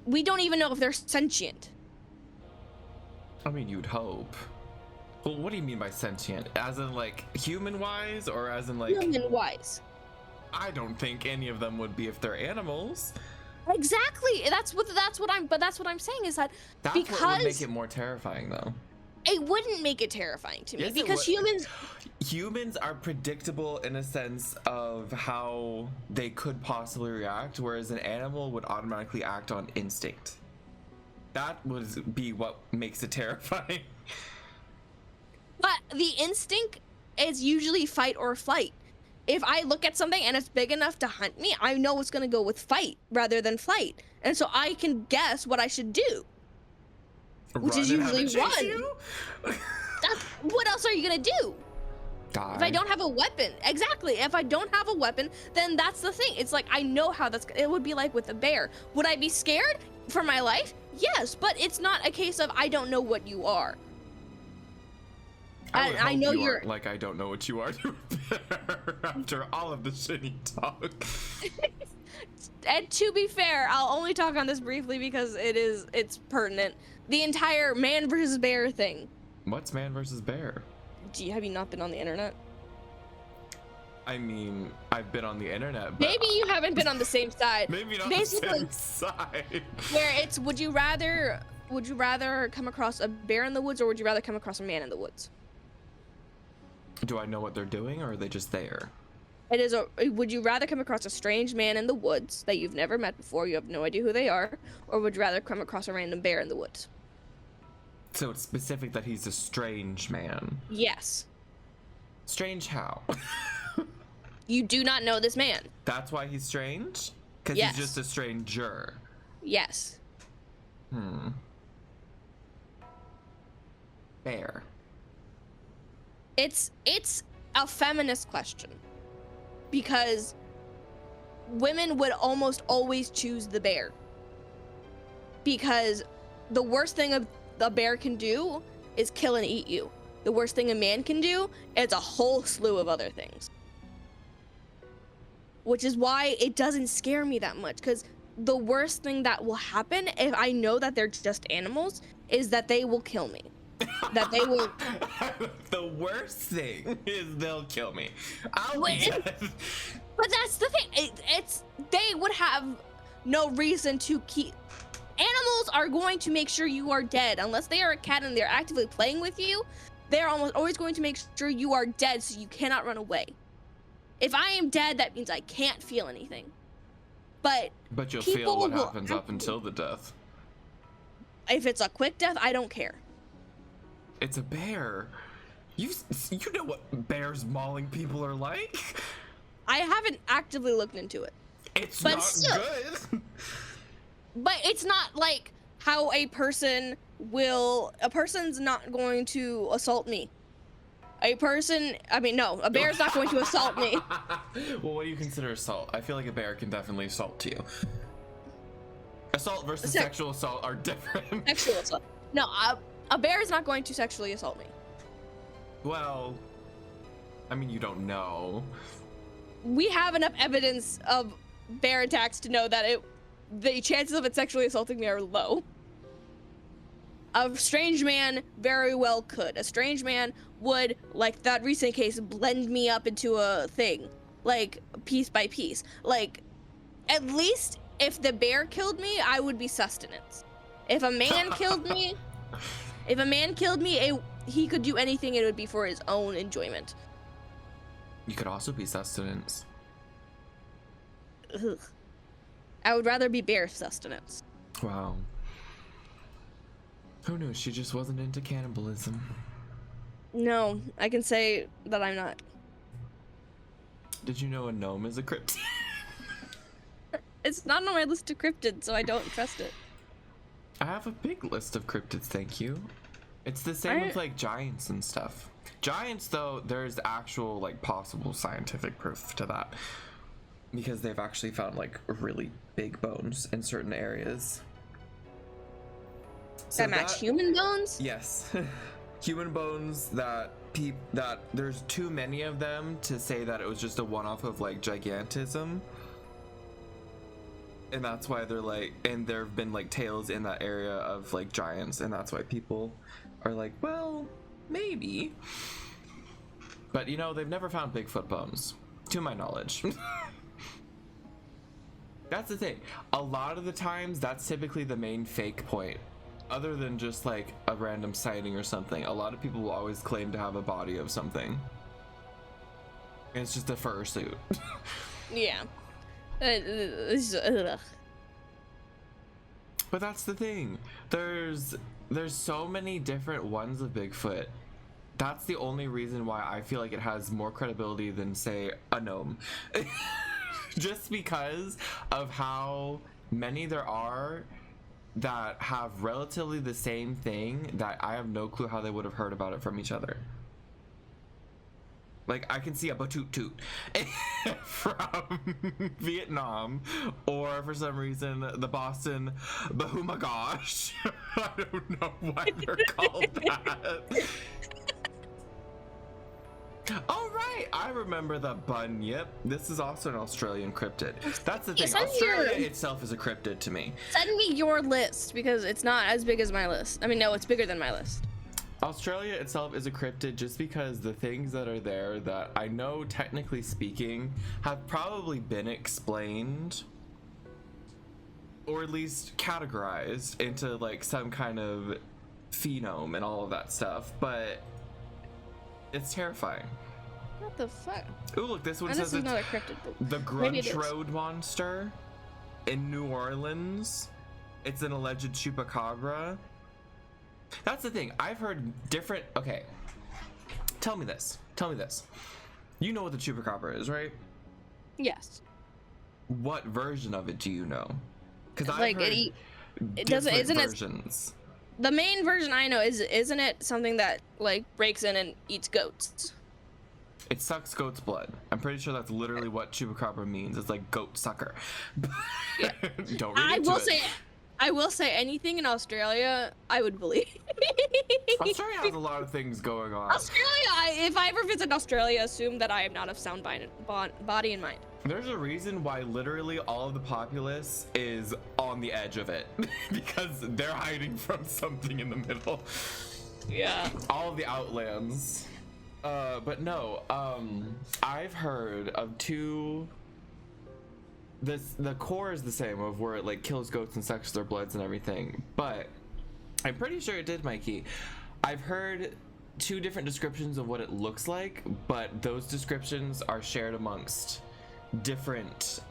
We don't even know if they're sentient. I mean, you'd hope. Well, what do you mean by sentient? As in like human wise, or as in like Human wise? I don't think any of them would be if they're animals. Exactly. That's what I'm saying is that That's because what would make it more terrifying, though. it wouldn't make it terrifying to me, Yes, because humans are predictable in a sense of how they could possibly react, whereas an animal would automatically act on instinct. That would be what makes it terrifying. But the instinct is usually fight or flight. If I look at something and it's big enough to hunt me, I know it's gonna go with fight rather than flight, and so I can guess what I should do, which is usually run. What else are you gonna do? Die. If I don't have a weapon, exactly. If I don't have a weapon, then that's the thing. It's like, I know how it would be like with a bear. Would I be scared for my life? Yes, but it's not a case of I don't know what you are. I know you're like, I don't know what you are after all of the shitty talk. And to be fair, I'll only talk on this briefly because it's pertinent. The entire man versus bear thing. What's man versus bear? Have you not been on the internet? I mean, I've been on the internet, but maybe you haven't been on the same side. Maybe not basically, the same side. Where it's, would you rather come across a bear in the woods, or would you rather come across a man in the woods? Do I know what they're doing, or are they just there? It is would you rather come across a strange man in the woods that you've never met before, you have no idea who they are, or would you rather come across a random bear in the woods? So it's specific that he's a strange man. Yes. Strange how? You do not know this man. That's why he's strange? Because Yes. he's just a stranger. Yes. Bear. It's a feminist question, because women would almost always choose the bear, because the worst thing a bear can do is kill and eat you. The worst thing a man can do is a whole slew of other things, which is why it doesn't scare me that much, because the worst thing that will happen if I know that they're just animals is that they will kill me. That they will. The worst thing is they'll kill me. But that's the thing. They would have no reason to keep. Animals are going to make sure you are dead, unless they are a cat and they're actively playing with you. They're almost always going to make sure you are dead, so you cannot run away. If I am dead, that means I can't feel anything. But you'll feel what happens up until the death. If it's a quick death, I don't care. It's a bear. You know what bears mauling people are like? I haven't actively looked into it. It's but not still, good. But it's not like how a person's not going to assault me. A bear's not going to assault me. Well, what do you consider assault? I feel like a bear can definitely assault you. Assault versus sexual assault are different. Sexual assault. No, a bear is not going to sexually assault me. Well, I mean, you don't know. We have enough evidence of bear attacks to know that the chances of it sexually assaulting me are low. A strange man very well could. A strange man would, like that recent case, blend me up into a thing, like piece by piece. Like, at least if the bear killed me, I would be sustenance. If a man killed me, he could do anything. It would be for his own enjoyment. You could also be sustenance. Ugh. I would rather be bear sustenance. Wow. Who knew? She just wasn't into cannibalism. No, I can say that I'm not. Did you know a gnome is a cryptid? It's not on my list of cryptids, so I don't trust it. I have a big list of cryptids, thank you. It's the same with like giants and stuff. Giants, though, there's actual like possible scientific proof to that, because they've actually found like really big bones in certain areas. So that match human bones? Yes. Human bones that there's too many of them to say that it was just a one-off of like gigantism. And that's why they're like, and there have been like tales in that area of like giants, and that's why people are like, well, maybe. But you know, they've never found Bigfoot bones, to my knowledge. That's the thing. A lot of the times, that's typically the main fake point. Other than just like a random sighting or something, a lot of people will always claim to have a body of something. And it's just a fursuit. Yeah. But that's the thing. There's so many different ones of Bigfoot. That's the only reason why I feel like it has more credibility than, say, a gnome. Just because of how many there are that have relatively the same thing, that I have no clue how they would have heard about it from each other. Like, I can see a batoot toot from Vietnam, or for some reason, the Boston Bahumagosh. I don't know why they're called that. Oh, right, I remember the bunyip. This is also an Australian cryptid. That's the thing. Australia itself is a cryptid to me. Send me your list, because it's not as big as my list. I mean, no, it's bigger than my list. Australia itself is a cryptid just because the things that are there that I know, technically speaking, have probably been explained, or at least categorized into like some kind of phenome and all of that stuff, but it's terrifying. What the fuck? Ooh, look, this one and says this is it's not a cryptid. the Grunch Road monster in New Orleans. It's an alleged chupacabra. That's the thing. I've heard different. Okay, tell me this. You know what the chupacabra is, right? Yes. What version of it do you know? Because I've like heard it doesn't. Isn't versions. The main version I know isn't it something that like breaks in and eats goats? It sucks goat's blood. I'm pretty sure that's literally what chupacabra means. It's like goat sucker. Yeah. Don't read into it. I will say anything in Australia, I would believe. Australia has a lot of things going on. Australia, if I ever visit Australia, assume that I am not of sound body and mind. There's a reason why literally all of the populace is on the edge of it. Because they're hiding from something in the middle. Yeah. All of the outlands. But no, I've heard of two. The core is the same of where it like kills goats and sucks their bloods and everything, but I'm pretty sure it did, Mikey. I've heard two different descriptions of what it looks like, but those descriptions are shared amongst different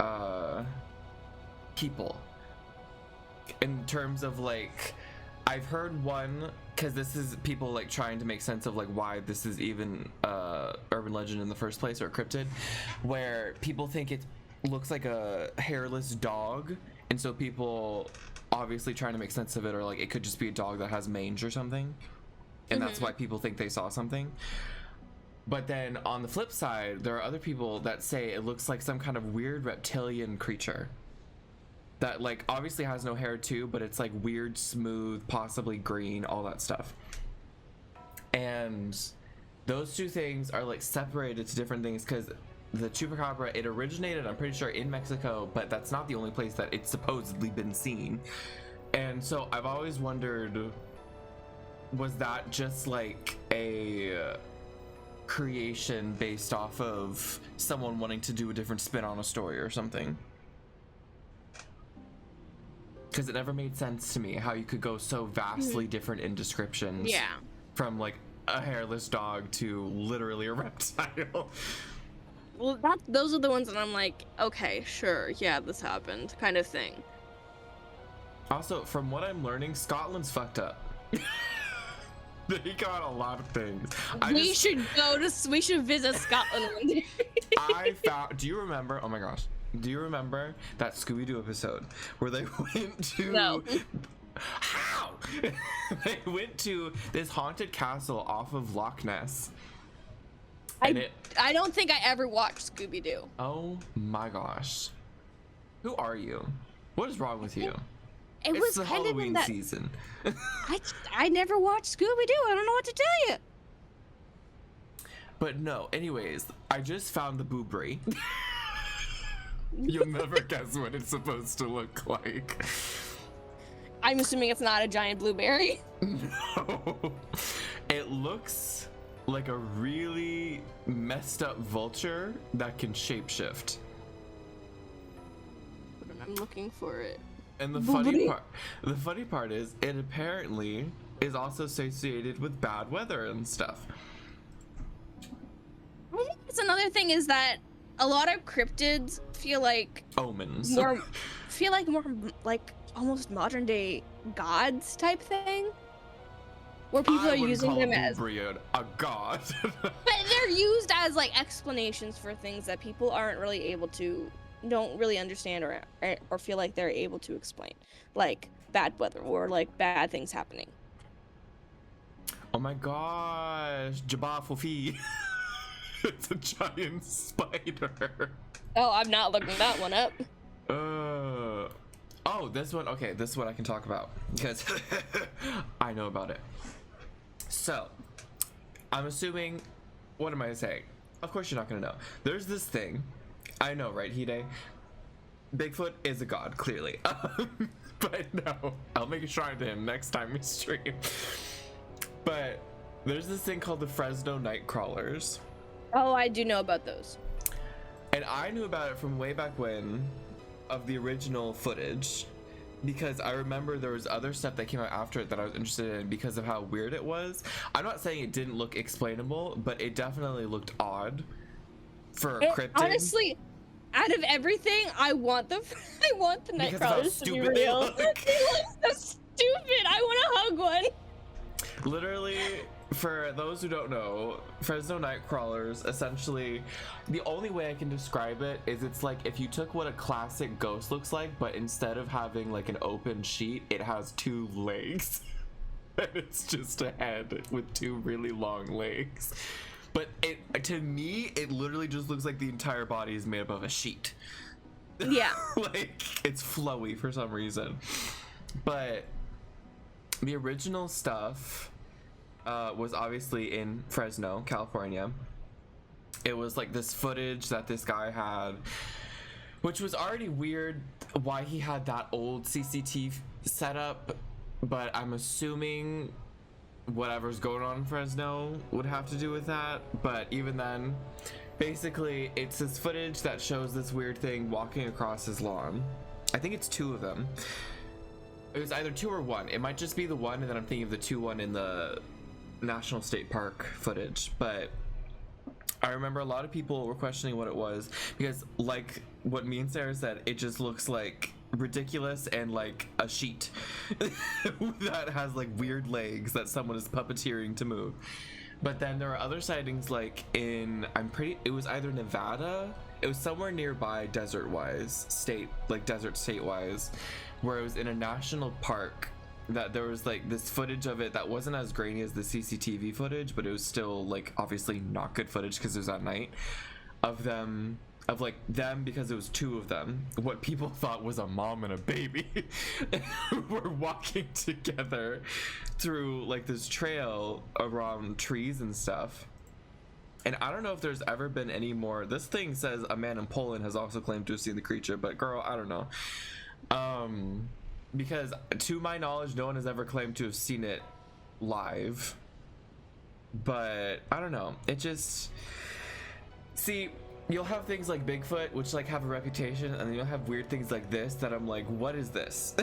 people. In terms of like, I've heard one, because this is people like trying to make sense of like why this is even urban legend in the first place, or a cryptid, where people think it looks like a hairless dog, and so people obviously trying to make sense of it are like, it could just be a dog that has mange or something, and that's why people think they saw something. But then on the flip side, there are other people that say it looks like some kind of weird reptilian creature that like obviously has no hair too, but it's like weird, smooth, possibly green, all that stuff. And those two things are like separated to different things, because the chupacabra, it originated, I'm pretty sure, in Mexico, but that's not the only place that it's supposedly been seen. And so I've always wondered, was that just like a creation based off of someone wanting to do a different spin on a story or something? Because it never made sense to me how you could go so vastly different in descriptions. Yeah. From like a hairless dog to literally a reptile. Well, those are the ones that I'm like, okay, sure, yeah, this happened, kind of thing. Also, from what I'm learning, Scotland's fucked up. They got a lot of things. We should visit Scotland one day. Do you remember, oh my gosh, do you remember that Scooby-Doo episode where they went to... No. How? They went to this haunted castle off of Loch Ness. I don't think I ever watched Scooby-Doo. Oh my gosh. Who are you? What is wrong with you? It It's was the kind of Halloween in that. season. I never watched Scooby-Doo. I don't know what to tell you. But no, anyways, I just found the boobray. You'll never guess what it's supposed to look like. I'm assuming it's not a giant blueberry. No. It looks like a really messed up vulture that can shapeshift. I'm looking for it. And the funny part is it apparently is also associated with bad weather and stuff. I think it's another thing is that a lot of cryptids feel like Omens. more like almost modern day gods type thing, where people are using them as a god. but they're used as like explanations for things that people don't really understand or feel like they're able to explain, like bad weather or like bad things happening. Oh my gosh, Jabba Fofi. It's a giant spider. Oh, I'm not looking that one up. Oh, this one. Okay, this is what I can talk about because I know about it. So, I'm assuming. What am I saying? Of course, you're not gonna know. There's this thing. I know, right, Hide? Bigfoot is a god, clearly. But no, I'll make a shrine to him next time we stream. But there's this thing called the Fresno night crawlers. Oh, I do know about those. And I knew about it from way back when of the original footage because I remember there was other stuff that came out after it that I was interested in because of how weird it was. I'm not saying it didn't look explainable, but it definitely looked odd for a cryptid. Honestly, out of everything, I want the night crawlers to be real. They look so stupid. I want to hug one. Literally, for those who don't know, Fresno night crawlers, essentially, the only way I can describe it is it's like if you took what a classic ghost looks like, but instead of having like an open sheet, it has two legs. And it's just a head with two really long legs. But to me, it literally just looks like the entire body is made up of a sheet. Yeah. Like, it's flowy for some reason. But the original stuff was obviously in Fresno, California. It was like this footage that this guy had, which was already weird why he had that old CCTV setup, but I'm assuming whatever's going on in Fresno would have to do with that. But even then, basically it's this footage that shows this weird thing walking across his lawn. I think it's two of them. It was either two or one. It might just be the one, and then I'm thinking of the one in the National State Park footage. But I remember a lot of people were questioning what it was because, like what me and Sarah said, it just looks like ridiculous and like a sheet that has like weird legs that someone is puppeteering to move. But then there are other sightings like it was either Nevada, it was somewhere nearby desert state wise, where it was in a national park that there was like this footage of it that wasn't as grainy as the CCTV footage, but it was still like obviously not good footage because it was at night of them because it was two of them, what people thought was a mom and a baby were walking together through like this trail around trees and stuff. And I don't know if there's ever been any more. This thing says a man in Poland has also claimed to have seen the creature, but girl, I don't know. Because to my knowledge, no one has ever claimed to have seen it live. But I don't know. It just, see, you'll have things like Bigfoot, which like have a reputation, and then you'll have weird things like this that I'm like, what is this?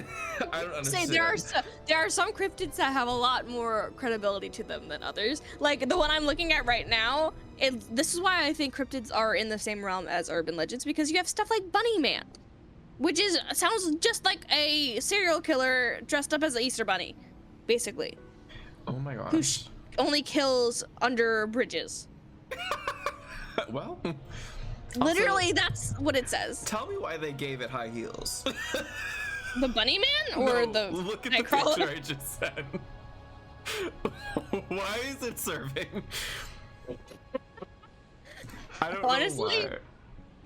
I don't understand. There are some cryptids that have a lot more credibility to them than others. Like the one I'm looking at right now, this is why I think cryptids are in the same realm as urban legends, because you have stuff like Bunny Man, which sounds just like a serial killer dressed up as an Easter bunny, basically. Oh my gosh. Who only kills under bridges. Well, literally, that's what it says. Tell me why they gave it high heels. The bunny man or No, the look at the Nightcrawler? picture I just sent. Why is it serving? I don't Honestly, know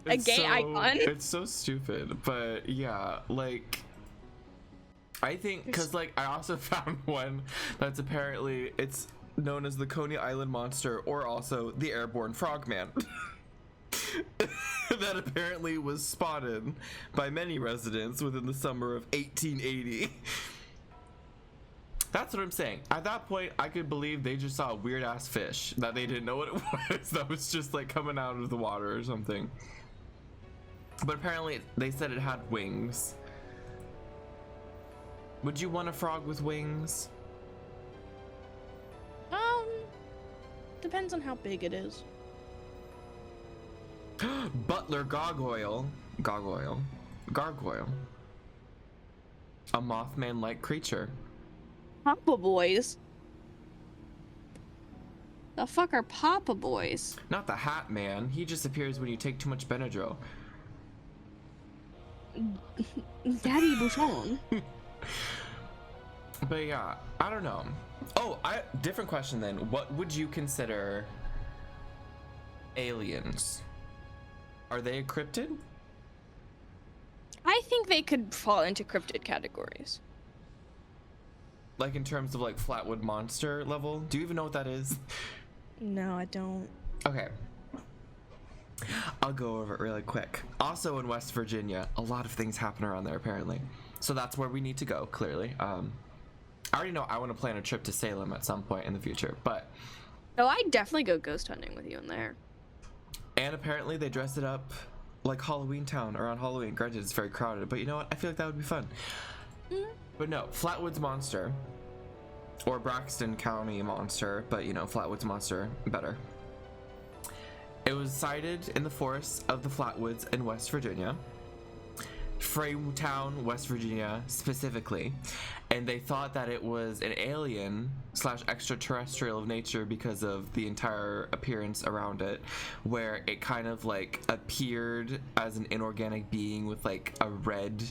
why. a gay icon? It's so stupid, but yeah, like I think because like I also found one that's apparently it's known as the Coney Island monster or also the airborne frogman. That apparently was spotted by many residents within the summer of 1880. That's what I'm saying. At that point, I could believe they just saw a weird ass fish that they didn't know what it was, that was just like coming out of the water or something. But apparently they said it had wings. Would you want a frog with wings? Depends on how big it is. Butler gargoyle. Gargoyle. A Mothman-like creature. Papa boys? The fuck are Papa boys? Not the Hat Man. He just appears when you take too much Benadryl. Daddy Bouchon. But yeah, I don't know. Oh, different question then. What would you consider aliens? Are they a cryptid? I think they could fall into cryptid categories. Like in terms of like Flatwood Monster level? Do you even know what that is? No, I don't. Okay. I'll go over it really quick. Also in West Virginia, a lot of things happen around there apparently. So that's where we need to go, clearly. I already know I want to plan a trip to Salem at some point in the future, but... Oh, I'd definitely go ghost hunting with you in there. And apparently they dress it up like Halloween Town around Halloween. Granted, it's very crowded, but you know what? I feel like that would be fun. But no, Flatwoods Monster, or Braxton County Monster, but you know, Flatwoods Monster, better. It was sighted in the forests of the Flatwoods in West Virginia. Fraytown, West Virginia specifically, and they thought that it was an alien / extraterrestrial of nature because of the entire appearance around it, where it kind of like appeared as an inorganic being with like a red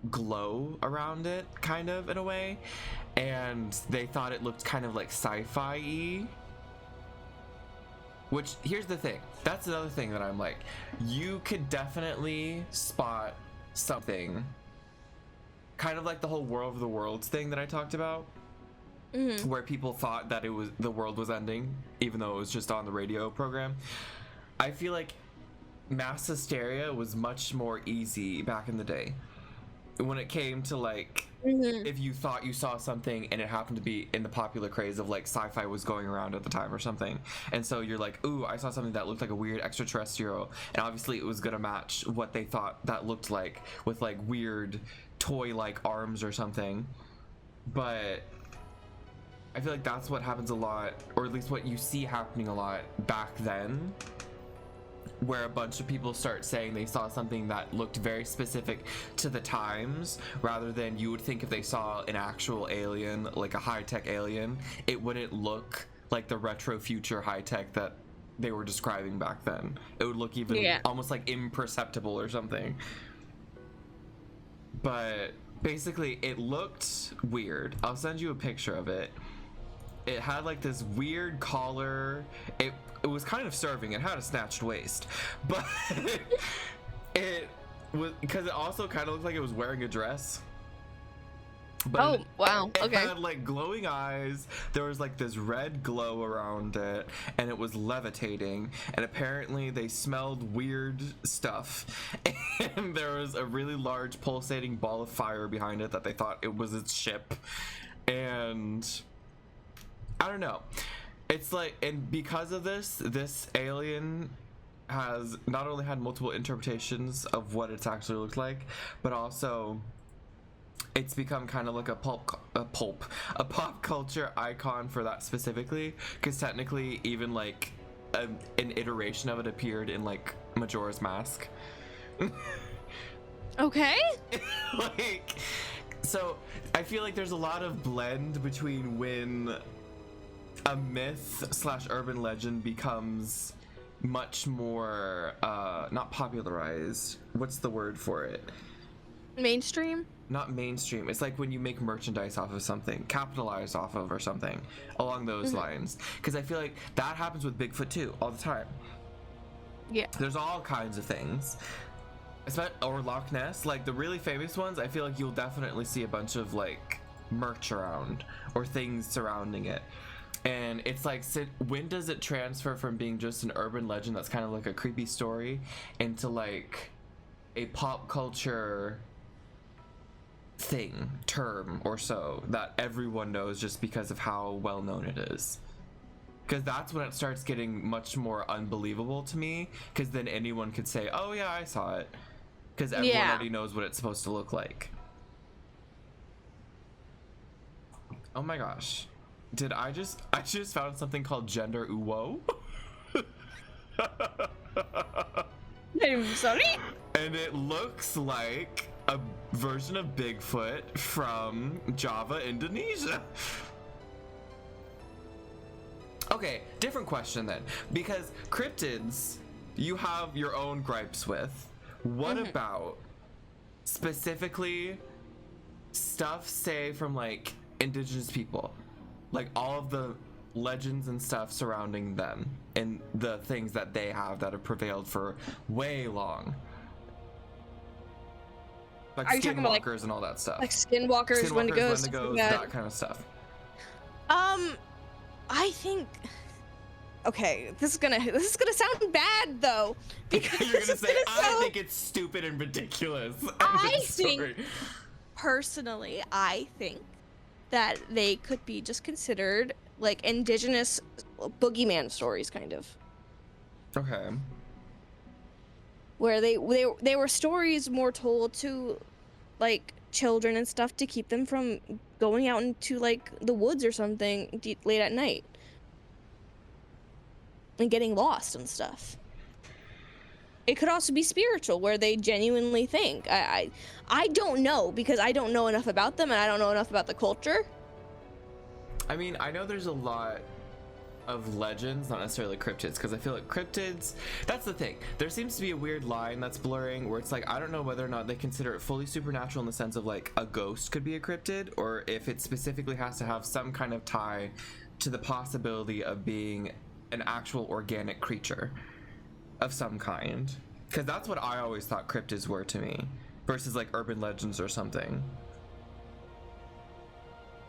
glow around it, kind of in a way, and they thought it looked kind of like sci-fi-y. Which, here's the thing, that's another thing that I'm like, you could definitely spot something kind of like the whole War of the Worlds thing that I talked about, where people thought that the world was ending even though it was just on the radio program. I feel like mass hysteria was much more easy back in the day when it came to like if you thought you saw something and it happened to be in the popular craze of like sci-fi was going around at the time or something, and so you're like, ooh, I saw something that looked like a weird extraterrestrial, and obviously it was gonna match what they thought that looked like with like weird toy-like arms or something. But I feel like that's what happens a lot, or at least what you see happening a lot back then, where a bunch of people start saying they saw something that looked very specific to the times, rather than you would think if they saw an actual alien, like a high-tech alien, it wouldn't look like the retro future high-tech that they were describing back then. It would look even almost like imperceptible or something. But basically it looked weird. I'll send you a picture of it. It had like this weird collar. It was kind of serving. It had a snatched waist, but it was because it also kind of looked like it was wearing a dress. But wow, it okay. had like glowing eyes. There was like this red glow around it, and it was levitating, and apparently they smelled weird stuff, and there was a really large pulsating ball of fire behind it that they thought it was its ship. And I don't know, it's like, and because of this alien has not only had multiple interpretations of what it's actually looked like, but also it's become kind of like a pop culture icon for that specifically, because technically even like an iteration of it appeared in like Majora's Mask. Okay. Like, so I feel like there's a lot of blend between when a myth / urban legend becomes much more not popularized, what's the word for it, Mainstream? Not mainstream. It's like when you make merchandise off of something, capitalize off of or something along those lines. Because I feel like that happens with Bigfoot too, all the time. Yeah. There's all kinds of things. Or Loch Ness, like the really famous ones, I feel like you'll definitely see a bunch of like merch around or things surrounding it. And it's like, when does it transfer from being just an urban legend that's kind of like a creepy story into like a pop culture term or so that everyone knows just because of how well known it is? Because that's when it starts getting much more unbelievable to me, because then anyone could say, oh yeah, I saw it, because everyone already knows what it's supposed to look like. Oh my gosh, I just found something called gender uwo. I'm sorry. And it looks like a version of Bigfoot from Java, Indonesia. Okay, different question then, because cryptids you have your own gripes with. What about specifically stuff, say, from like indigenous people, like all of the legends and stuff surrounding them and the things that they have that have prevailed for way long, like skinwalkers and all that stuff, like skinwalkers, wendigos, that kind of stuff? I think. Okay, this is gonna sound bad though, because you're gonna say I think it's stupid and ridiculous. Personally, I think that they could be just considered like indigenous boogeyman stories, kind of. Okay. Where they were stories more told to like children and stuff to keep them from going out into like the woods or something late at night and getting lost and stuff. It could also be spiritual, where they genuinely think. I don't know, because I don't know enough about them and I don't know enough about the culture. I mean, I know there's a lot of legends, not necessarily cryptids, because I feel like cryptids, that's the thing. There seems to be a weird line that's blurring where it's like, I don't know whether or not they consider it fully supernatural in the sense of like a ghost could be a cryptid, or if it specifically has to have some kind of tie to the possibility of being an actual organic creature of some kind. Because that's what I always thought cryptids were to me, versus like urban legends or something.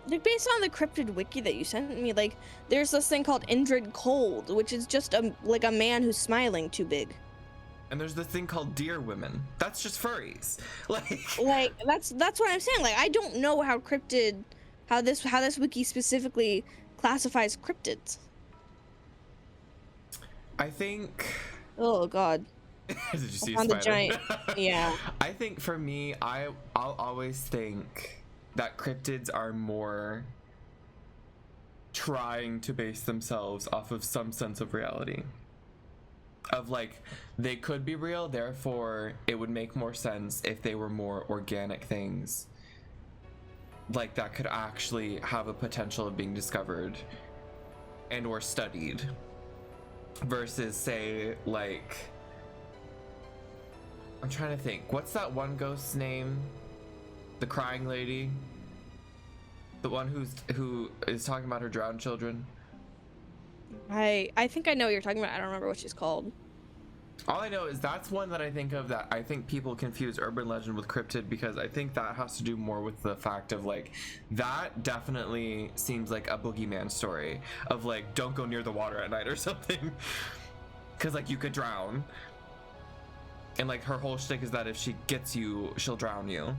Like, based on the cryptid wiki that you sent me, like, there's this thing called Indrid Cold, which is just a man who's smiling too big. And there's this thing called deer women. That's just furries. Like that's what I'm saying. Like, I don't know how this wiki specifically classifies cryptids. I think. Oh God. Did you see on a the spider? giant? Yeah. I think for me, I'll always think that cryptids are more trying to base themselves off of some sense of reality. Of like, they could be real, therefore it would make more sense if they were more organic things, like that could actually have a potential of being discovered and or studied, versus say like, I'm trying to think, what's that one ghost's name? The crying lady? The one who is talking about her drowned children? I think I know what you're talking about. I don't remember what she's called. All I know is that's one that I think of, that I think people confuse urban legend with cryptid, because I think that has to do more with the fact of like, that definitely seems like a boogeyman story of like, don't go near the water at night or something, because like you could drown, and like her whole shtick is that if she gets you, she'll drown you.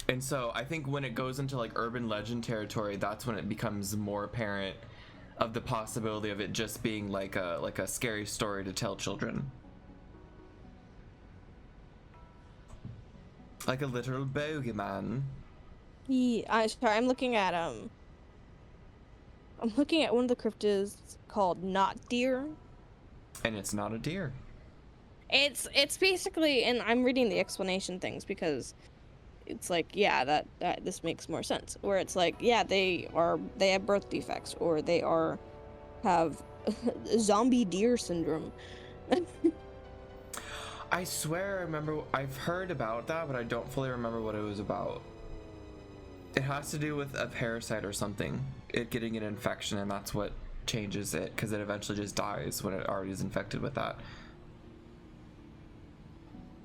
And so I think when it goes into like urban legend territory, that's when it becomes more apparent of the possibility of it just being like a scary story to tell children, like a literal bogeyman. Yeah, I'm looking at one of the cryptids called Not Deer. And it's not a deer. It's basically, and I'm reading the explanation things because it's like, yeah, that this makes more sense. Where it's like, yeah, they have birth defects, or they have zombie deer syndrome. I swear I remember, I've heard about that, but I don't fully remember what it was about. It has to do with a parasite or something, it getting an infection, and that's what changes it, because it eventually just dies when it already is infected with that.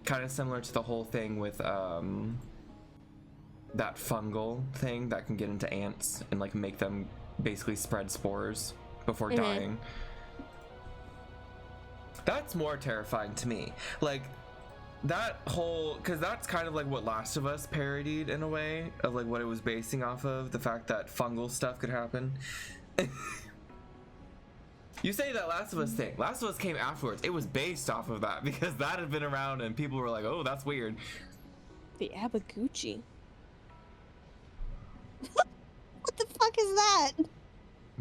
Kind of similar to the whole thing with that fungal thing that can get into ants and like make them basically spread spores before dying. That's more terrifying to me. Like that whole, because that's kind of like what Last of Us parodied in a way of like what it was basing off of, the fact that fungal stuff could happen. You say that Last of Us thing. Last of Us came afterwards. It was based off of that because that had been around and people were like, oh, that's weird. The Abaguchi. What the fuck is that?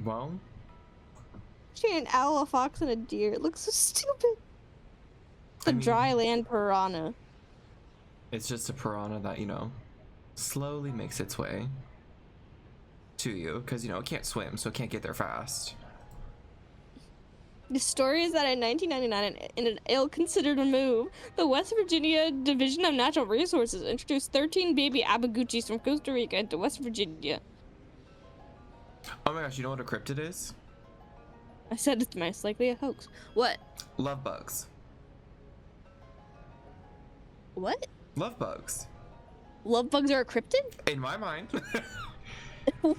Well, She an owl, a fox, and a deer. It looks so stupid. It's a dry land piranha. It's just a piranha that, you know, slowly makes its way to you because, you know, it can't swim, so it can't get there fast. The story is that in 1999, in an ill-considered move, the West Virginia Division of Natural Resources introduced 13 baby abaguchis from Costa Rica into West Virginia. Oh my gosh, you know what a cryptid is? I said it's most likely a hoax. What? Love bugs. What? Love bugs. Love bugs are a cryptid? In my mind. Why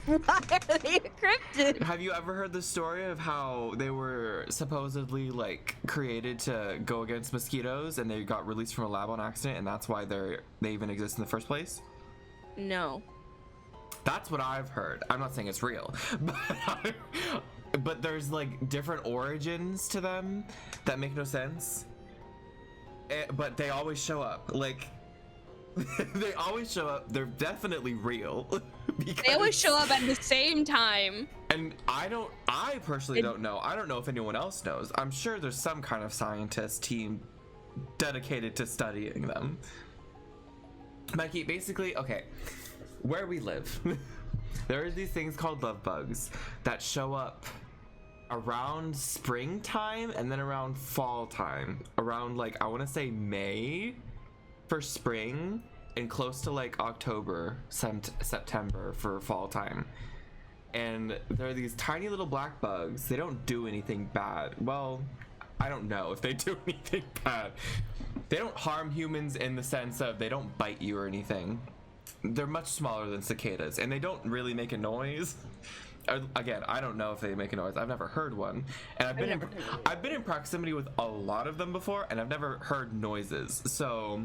are they a cryptid? Have you ever heard the story of how they were supposedly like created to go against mosquitoes and they got released from a lab on accident and that's why they even exist in the first place? No. That's what I've heard. I'm not saying it's real, but there's like different origins to them that make no sense. But they always show up. Like they always show up. They're definitely real. They always show up at the same time. And I personally don't know. I don't know if anyone else knows. I'm sure there's some kind of scientist team dedicated to studying them. Mikey, basically, okay, where we live, there are these things called love bugs that show up around springtime and then around fall time. Around like, I want to say May for spring and close to like October, September for fall time. And there are these tiny little black bugs. They don't do anything bad. Well, I don't know if they do anything bad. They don't harm humans in the sense of they don't bite you or anything. They're much smaller than cicadas and they don't really make a noise. Again, I don't know if they make a noise. I've never heard one. And I've been in proximity with a lot of them before and I've never heard noises. So,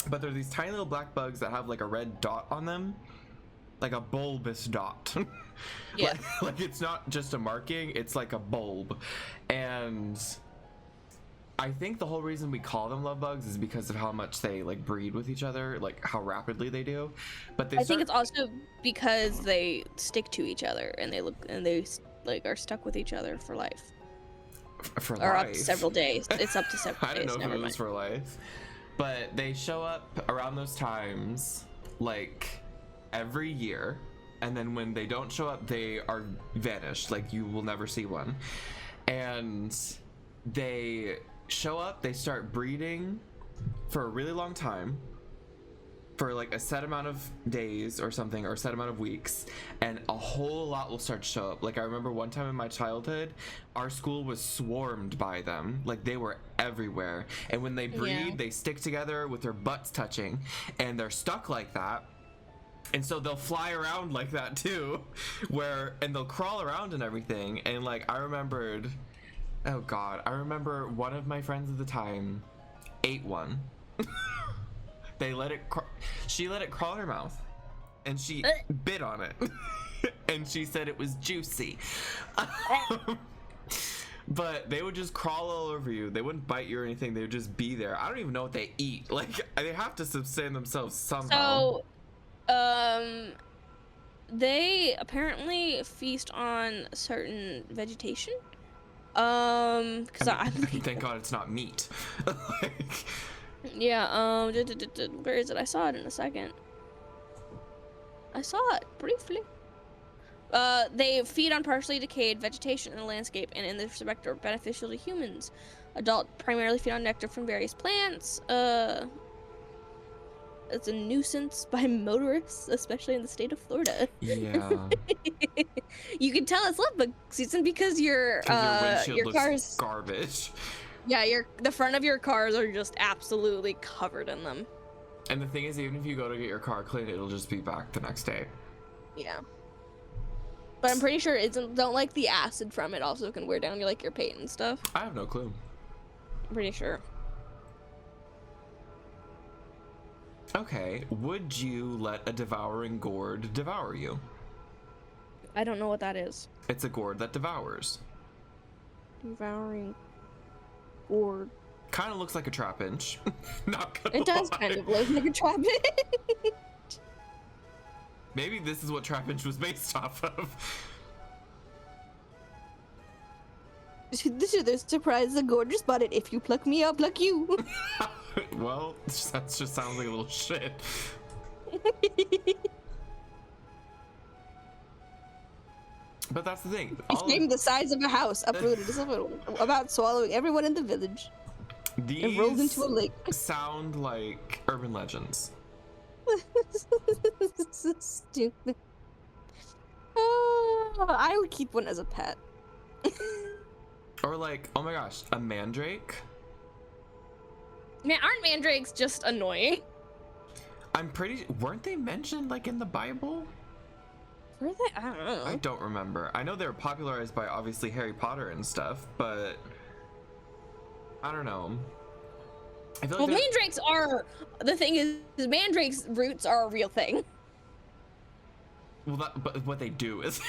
but they're these tiny little black bugs that have like a red dot on them, like a bulbous dot. Yeah. like it's not just a marking, it's like a bulb. And I think the whole reason we call them love bugs is because of how much they like breed with each other, like how rapidly they do. But I think it's also because they stick to each other and they like are stuck with each other for life. For or life. Up to several days. It's up to several days. I don't know if it was mind. for life. But they show up around those times like every year. And then when they don't show up, they are vanished. Like you will never see one. And they show up, they start breeding for a really long time, for like a set amount of days or something, or a set amount of weeks, and a whole lot will start to show up. Like I remember one time in my childhood, our school was swarmed by them. Like they were everywhere. And when they breed, they stick together with their butts touching, and they're stuck like that. And so they'll fly around like that too, and they'll crawl around and everything. And like I remember one of my friends at the time ate one. She let it crawl in her mouth and she bit on it. And she said it was juicy. But they would just crawl all over you. They wouldn't bite you or anything. They would just be there. I don't even know what they eat. Like they have to sustain themselves somehow. So, they apparently feast on certain vegetation. Thank God it's not meat. Like, yeah, where is it? I saw it in a second. I saw it briefly. They feed on partially decayed vegetation in the landscape, and in this respect are beneficial to humans. Adult primarily feed on nectar from various plants. It's a nuisance by motorists, especially in the state of Florida. Yeah. You can tell it's love bug season because Because your windshield your looks cars, garbage. yeah, the front of your cars are just absolutely covered in them. And the thing is, even if you go to get your car cleaned, it'll just be back the next day. Yeah. But I'm pretty sure don't like the acid from it also can wear down your paint and stuff. I have no clue. I'm pretty sure. Okay, would you let a devouring gourd devour you? I don't know what that is. It's a gourd that devours. Devouring gourd. Kind of looks like a trapinch. Not gonna It does lie. kind of look like a trap. Maybe this is what trapinch was based off of. This is the surprise, the gourd just bought it. If you pluck me, I'll pluck you. Well, that just sounds like a little shit. But that's the thing. It came the size of a house, uprooted, about swallowing everyone in the village. These and rolled into a lake. sound like urban legends. This is so stupid. I would keep one as a pet. Or like, oh my gosh, a mandrake? Man, aren't mandrakes just annoying? Weren't they mentioned like in the Bible? Were they? I don't know. I don't remember. I know they were popularized by obviously Harry Potter and stuff, but I don't know. I feel like mandrakes are, the thing is mandrakes roots are a real thing. well, but what they do is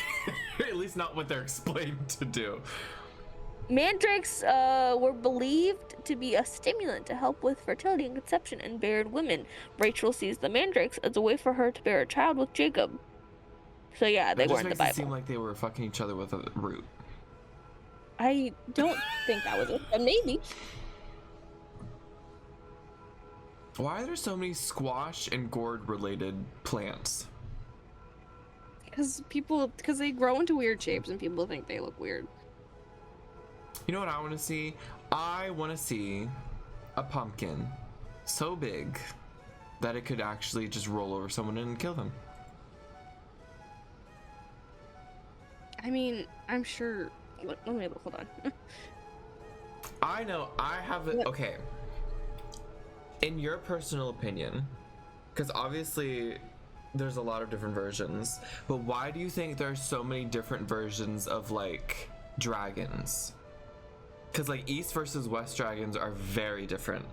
at least not what they're explained to do. Mandrakes were believed to be a stimulant to help with fertility and conception in barren women. Rachel sees the mandrakes as a way for her to bear a child with Jacob. So yeah, they weren't the Bible. It seem like they were fucking each other with a root. I don't think that was it, but maybe. Why are there so many squash and gourd related plants? Because they grow into weird shapes and people think they look weird. You know what I want to see? I want to see a pumpkin so big that it could actually just roll over someone and kill them. I mean, I'm sure. Let me hold on. I know. I have it. Okay. In your personal opinion, because obviously there's a lot of different versions, but why do you think there's so many different versions of like dragons? Because like East versus West dragons are very different.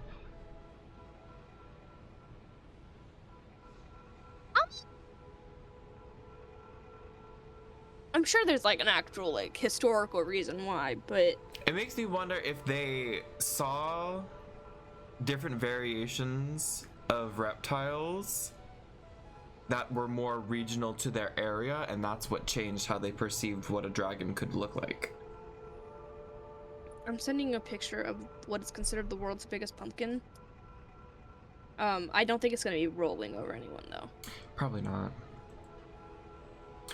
I'm sure there's like an actual like historical reason why, but it makes me wonder if they saw different variations of reptiles that were more regional to their area, and that's what changed how they perceived what a dragon could look like. I'm sending a picture of what is considered the world's biggest pumpkin. I don't think it's gonna be rolling over anyone though. Probably not.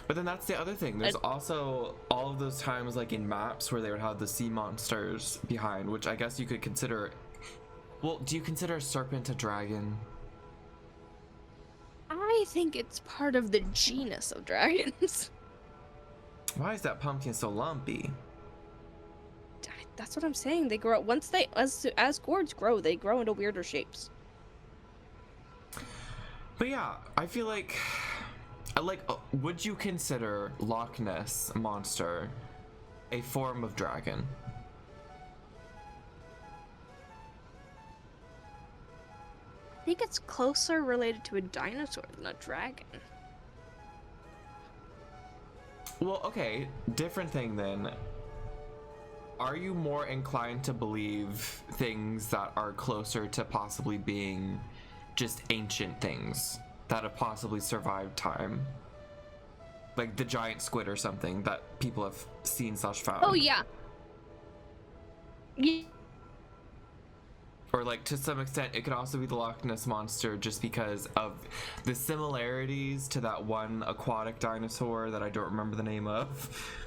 But then that's the other thing. There's also all of those times like in maps where they would have the sea monsters behind, which I guess you could consider. Well, do you consider a serpent a dragon? I think it's part of the genus of dragons. Why is that pumpkin so lumpy? That's what I'm saying. They grow as gourds grow, they grow into weirder shapes. But yeah, I feel like would you consider Loch Ness monster a form of dragon? I think it's closer related to a dinosaur than a dragon. Well, okay, different thing then. Are you more inclined to believe things that are closer to possibly being just ancient things that have possibly survived time? Like the giant squid or something that people have seen / found. Oh yeah. or like to some extent it could also be the Loch Ness monster, just because of the similarities to that one aquatic dinosaur that I don't remember the name of.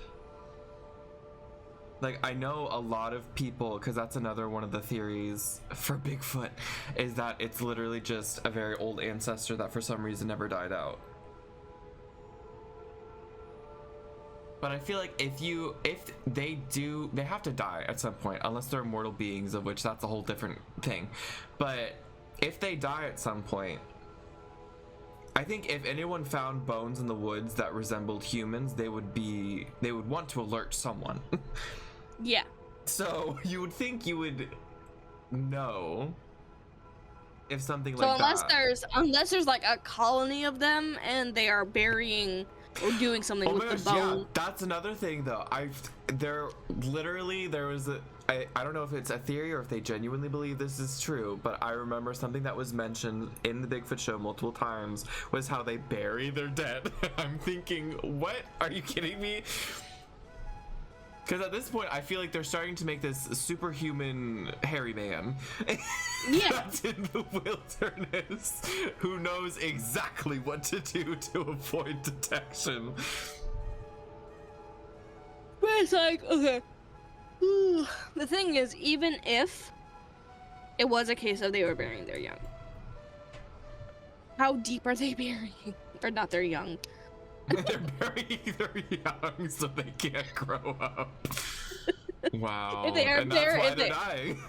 Like, I know a lot of people, because that's another one of the theories for Bigfoot, is that it's literally just a very old ancestor that for some reason never died out. But I feel like if they do, they have to die at some point, unless they're immortal beings, of which that's a whole different thing. But if they die at some point, I think if anyone found bones in the woods that resembled humans, they would want to alert someone. Yeah. So you would think you would know if something So like unless there's like a colony of them and they are burying or doing something with the bone. Yeah, that's another thing though. There was I don't know if it's a theory or if they genuinely believe this is true, but I remember something that was mentioned in the Bigfoot show multiple times was how they bury their dead. I'm thinking, what? Are you kidding me? Because at this point, I feel like they're starting to make this superhuman hairy man. Yeah. That's in the wilderness, who knows exactly what to do to avoid detection. But it's like, okay. The thing is, even if it was a case of they were burying their young, how deep are they burying? Or not their young? They're burying their young so they can't grow up. Wow. If they are and that's why they're dying.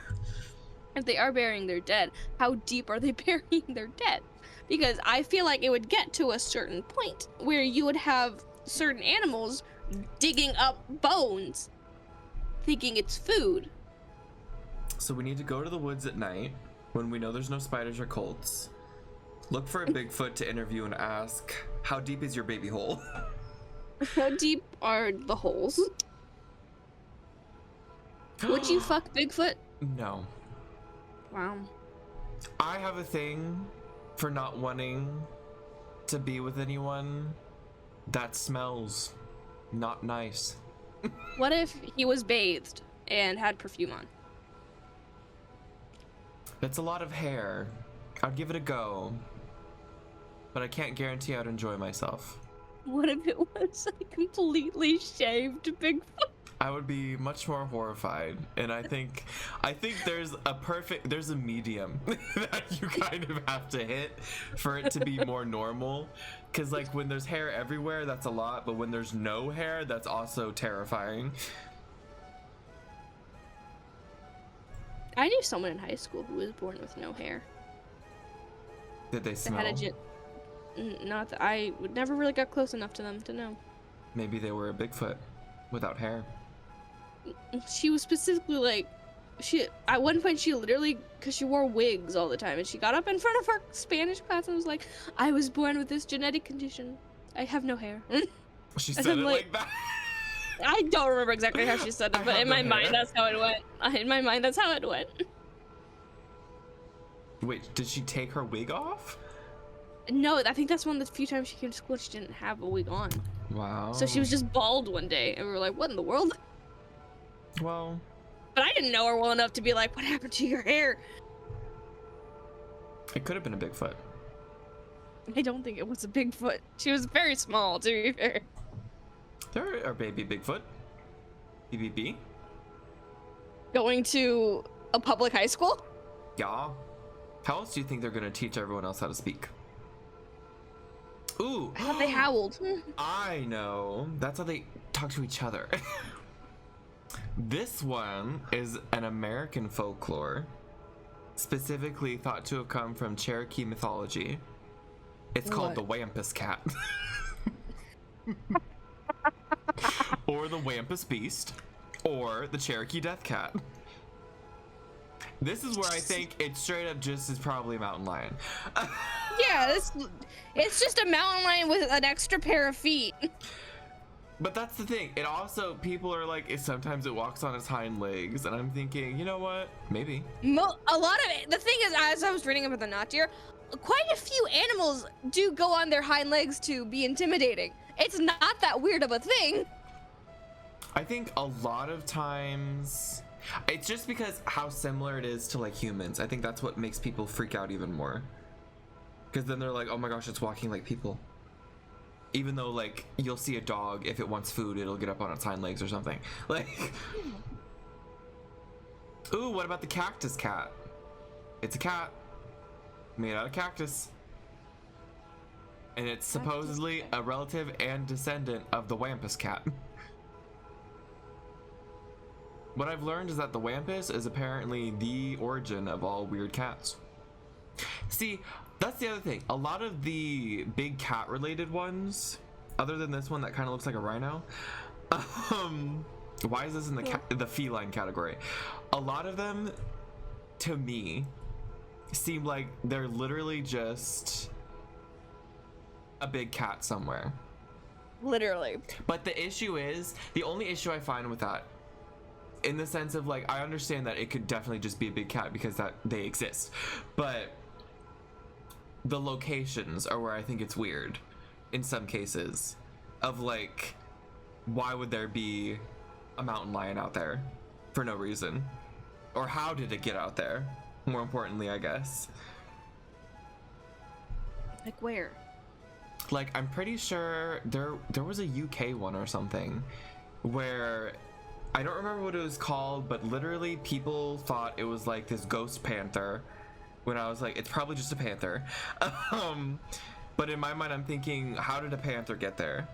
If they are burying their dead, how deep are they burying their dead? Because I feel like it would get to a certain point where you would have certain animals digging up bones, thinking it's food. So we need to go to the woods at night when we know there's no spiders or colts. Look for a Bigfoot to interview and ask, how deep is your baby hole? How deep are the holes? Would you fuck Bigfoot? No. Wow. I have a thing for not wanting to be with anyone that smells not nice. What if he was bathed and had perfume on? It's a lot of hair. I'd give it a go. But I can't guarantee I'd enjoy myself. What if it was a completely shaved Bigfoot? I would be much more horrified, and I think there's a medium that you kind of have to hit for it to be more normal. Because like when there's hair everywhere, that's a lot, but when there's no hair, that's also terrifying. I knew someone in high school who was born with no hair. Did they smell? Not that I never really got close enough to them to know. Maybe they were a Bigfoot without hair. She was specifically like, at one point she literally, because she wore wigs all the time, and she got up in front of our Spanish class and was like, I was born with this genetic condition. I have no hair. She said it like that? I don't remember exactly how she said it, but in my mind that's how it went. In my mind that's how it went. Wait, did she take her wig off? No, I think that's one of the few times she came to school she didn't have a wig on. Wow. So she was just bald one day, and we were like, what in the world? Well. But I didn't know her well enough to be like, what happened to your hair? It could have been a Bigfoot. I don't think it was a Bigfoot. She was very small, to be fair. There are baby Bigfoot. BBB. Going to a public high school? Yeah. How else do you think they're gonna teach everyone else how to speak? Ooh. I thought they howled. I know. That's how they talk to each other. This one is an American folklore, specifically thought to have come from Cherokee mythology. It's called the Wampus Cat. Or the Wampus Beast, or the Cherokee Death Cat. This is where I think it straight up just is probably a mountain lion. Yeah, it's just a mountain lion with an extra pair of feet. But that's the thing. It also, people are like, sometimes it walks on its hind legs, and I'm thinking, you know what? Maybe. A lot of it. The thing is, as I was reading about the knot deer, quite a few animals do go on their hind legs to be intimidating. It's not that weird of a thing. I think a lot of times It's just because how similar it is to like humans. I think that's what makes people freak out even more. Because then they're like, oh my gosh, it's walking like people. Even though like you'll see a dog, if it wants food, it'll get up on its hind legs or something. Like, ooh, what about the cactus cat? It's a cat made out of cactus. And it's supposedly a relative and descendant of the Wampus cat. What I've learned is that the Wampus is apparently the origin of all weird cats. See, that's the other thing. A lot of the big cat related ones, other than this one that kind of looks like a rhino, why is this in the feline category? A lot of them, to me, seem like they're literally just a big cat somewhere. Literally. But the issue is, the only issue I find with that, in the sense of like, I understand that it could definitely just be a big cat because that they exist, but the locations are where I think it's weird in some cases of like, why would there be a mountain lion out there for no reason? Or how did it get out there? More importantly, I guess. Like where? Like, I'm pretty sure there was a UK one or something where I don't remember what it was called, but literally people thought it was like this ghost panther when I was like, it's probably just a panther. But in my mind, I'm thinking, how did a panther get there?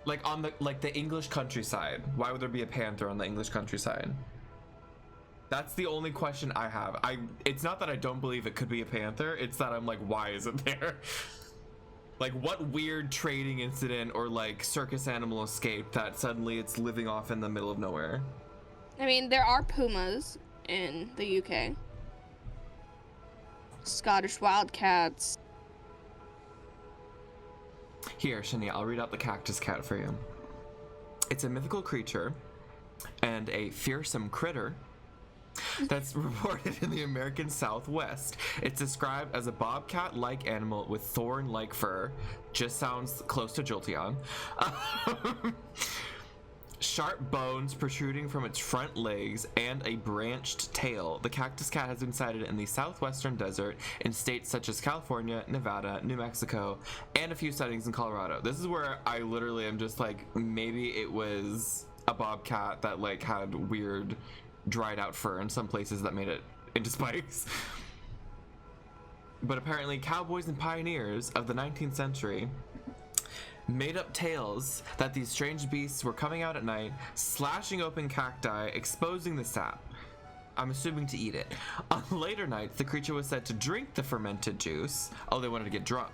like on the English countryside. Why would there be a panther on the English countryside? That's the only question I have. It's not that I don't believe it could be a panther. It's that I'm like, why is it there? Like, what weird trading incident or like circus animal escaped that suddenly it's living off in the middle of nowhere? I mean, there are pumas in the UK. Scottish wildcats. Here, Shania, I'll read out the cactus cat for you. It's a mythical creature and a fearsome critter that's reported in the American Southwest. It's described as a bobcat-like animal with thorn-like fur. Just sounds close to Jolteon. Sharp bones protruding from its front legs and a branched tail. The cactus cat has been sighted in the southwestern desert in states such as California, Nevada, New Mexico, and a few sightings in Colorado. This is where I literally am just like, maybe it was a bobcat that like had weird dried out fur in some places that made it into spikes. But apparently cowboys and pioneers of the 19th century made up tales that these strange beasts were coming out at night, slashing open cacti, exposing the sap. I'm assuming to eat it. On later nights, the creature was said to drink the fermented juice. Oh, they wanted to get drunk.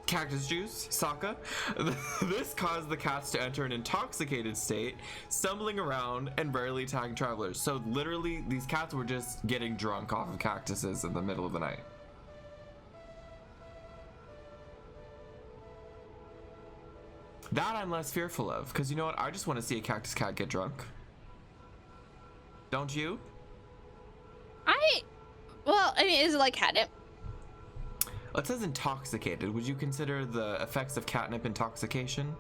Cactus juice, sake. This caused the cats to enter an intoxicated state, stumbling around and rarely attacking travelers. So literally, these cats were just getting drunk off of cactuses in the middle of the night. That I'm less fearful of, because you know what? I just want to see a cactus cat get drunk. Don't you? Well, I mean, is it like catnip? It says intoxicated. Would you consider the effects of catnip intoxication?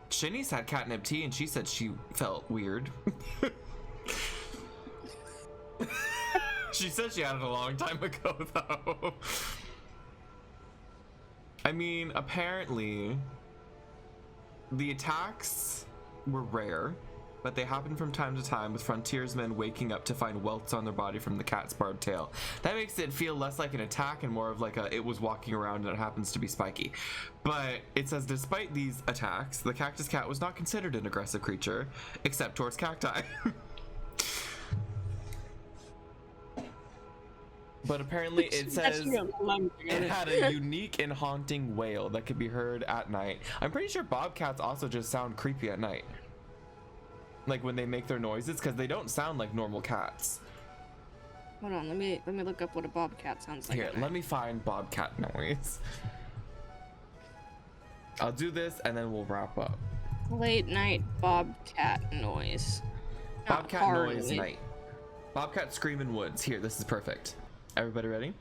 Shanice had catnip tea and she said she felt weird. She said she had it a long time ago though. I mean, apparently the attacks were rare, but they happen from time to time with frontiersmen waking up to find welts on their body from the cat's barbed tail. That makes it feel less like an attack and more of like it was walking around and it happens to be spiky. But it says despite these attacks, the cactus cat was not considered an aggressive creature, except towards cacti. But apparently it says it had a unique and haunting wail that could be heard at night. I'm pretty sure bobcats also just sound creepy at night. Like when they make their noises, because they don't sound like normal cats. Hold on, let me look up what a bobcat sounds like. Here, let me find bobcat noise. I'll do this and then we'll wrap up. Late night bobcat noise. Bobcat noise night. Bobcat scream in woods. Here, this is perfect. Everybody ready?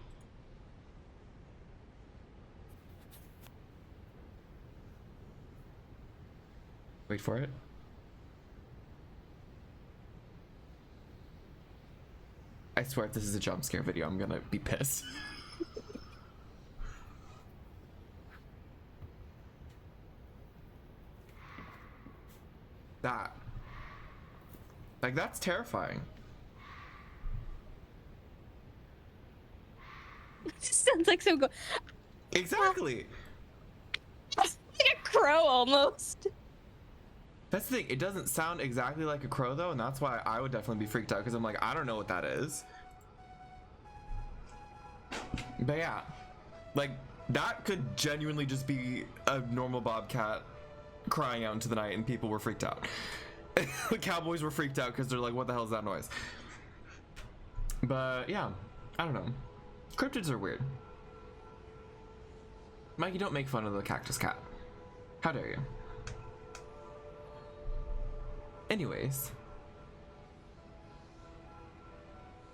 Wait for it. I swear if this is a jump scare video, I'm gonna be pissed. That. Like, that's terrifying. It sounds like so good. Exactly. Like a crow almost. That's the thing. It doesn't sound exactly like a crow though, and that's why I would definitely be freaked out because I'm like, I don't know what that is. But yeah, like that could genuinely just be a normal bobcat crying out into the night, and people were freaked out. The cowboys were freaked out because they're like, what the hell is that noise? But yeah, I don't know. Cryptids are weird. Mikey, don't make fun of the cactus cat. How dare you? Anyways,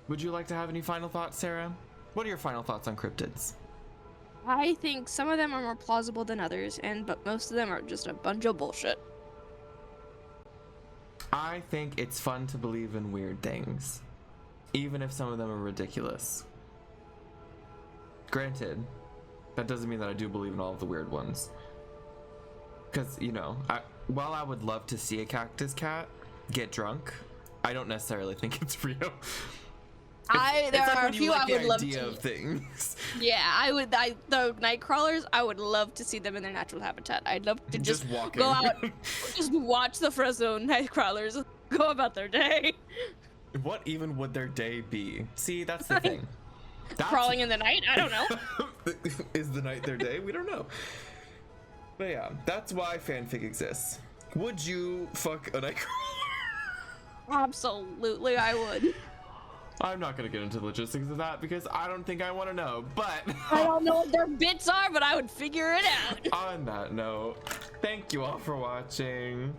would you like to have any final thoughts, Sarah? What are your final thoughts on cryptids? I think some of them are more plausible than others, but most of them are just a bunch of bullshit. I think it's fun to believe in weird things, even if some of them are ridiculous. Granted, that doesn't mean that I do believe in all of the weird ones. Because, you know, while I would love to see a cactus cat get drunk, I don't necessarily think it's real. There are a few I would love to. Of things. Yeah, the night crawlers, I would love to see them in their natural habitat. I'd love to just go out, just watch the Fresno night crawlers go about their day. What even would their day be? See, that's the thing. Crawling in the night? I don't know. Is the night their day? We don't know. But yeah, that's why fanfic exists. Would you fuck a night crawler? Absolutely, I would. I'm not gonna get into the logistics of that because I don't think I want to know, but I don't know what their bits are, but I would figure it out. On that note, thank you all for watching.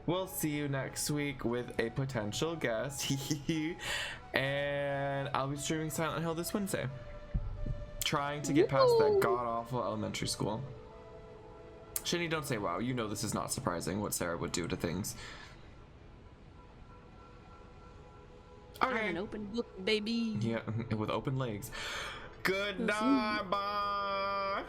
We'll see you next week with a potential guest. And I'll be streaming Silent Hill this Wednesday. Trying to get past that god-awful elementary school. Shinny, don't say wow. You know this is not surprising what Sarah would do to things. Okay. I'm an open book, baby. Yeah, with open legs. Good night, bye.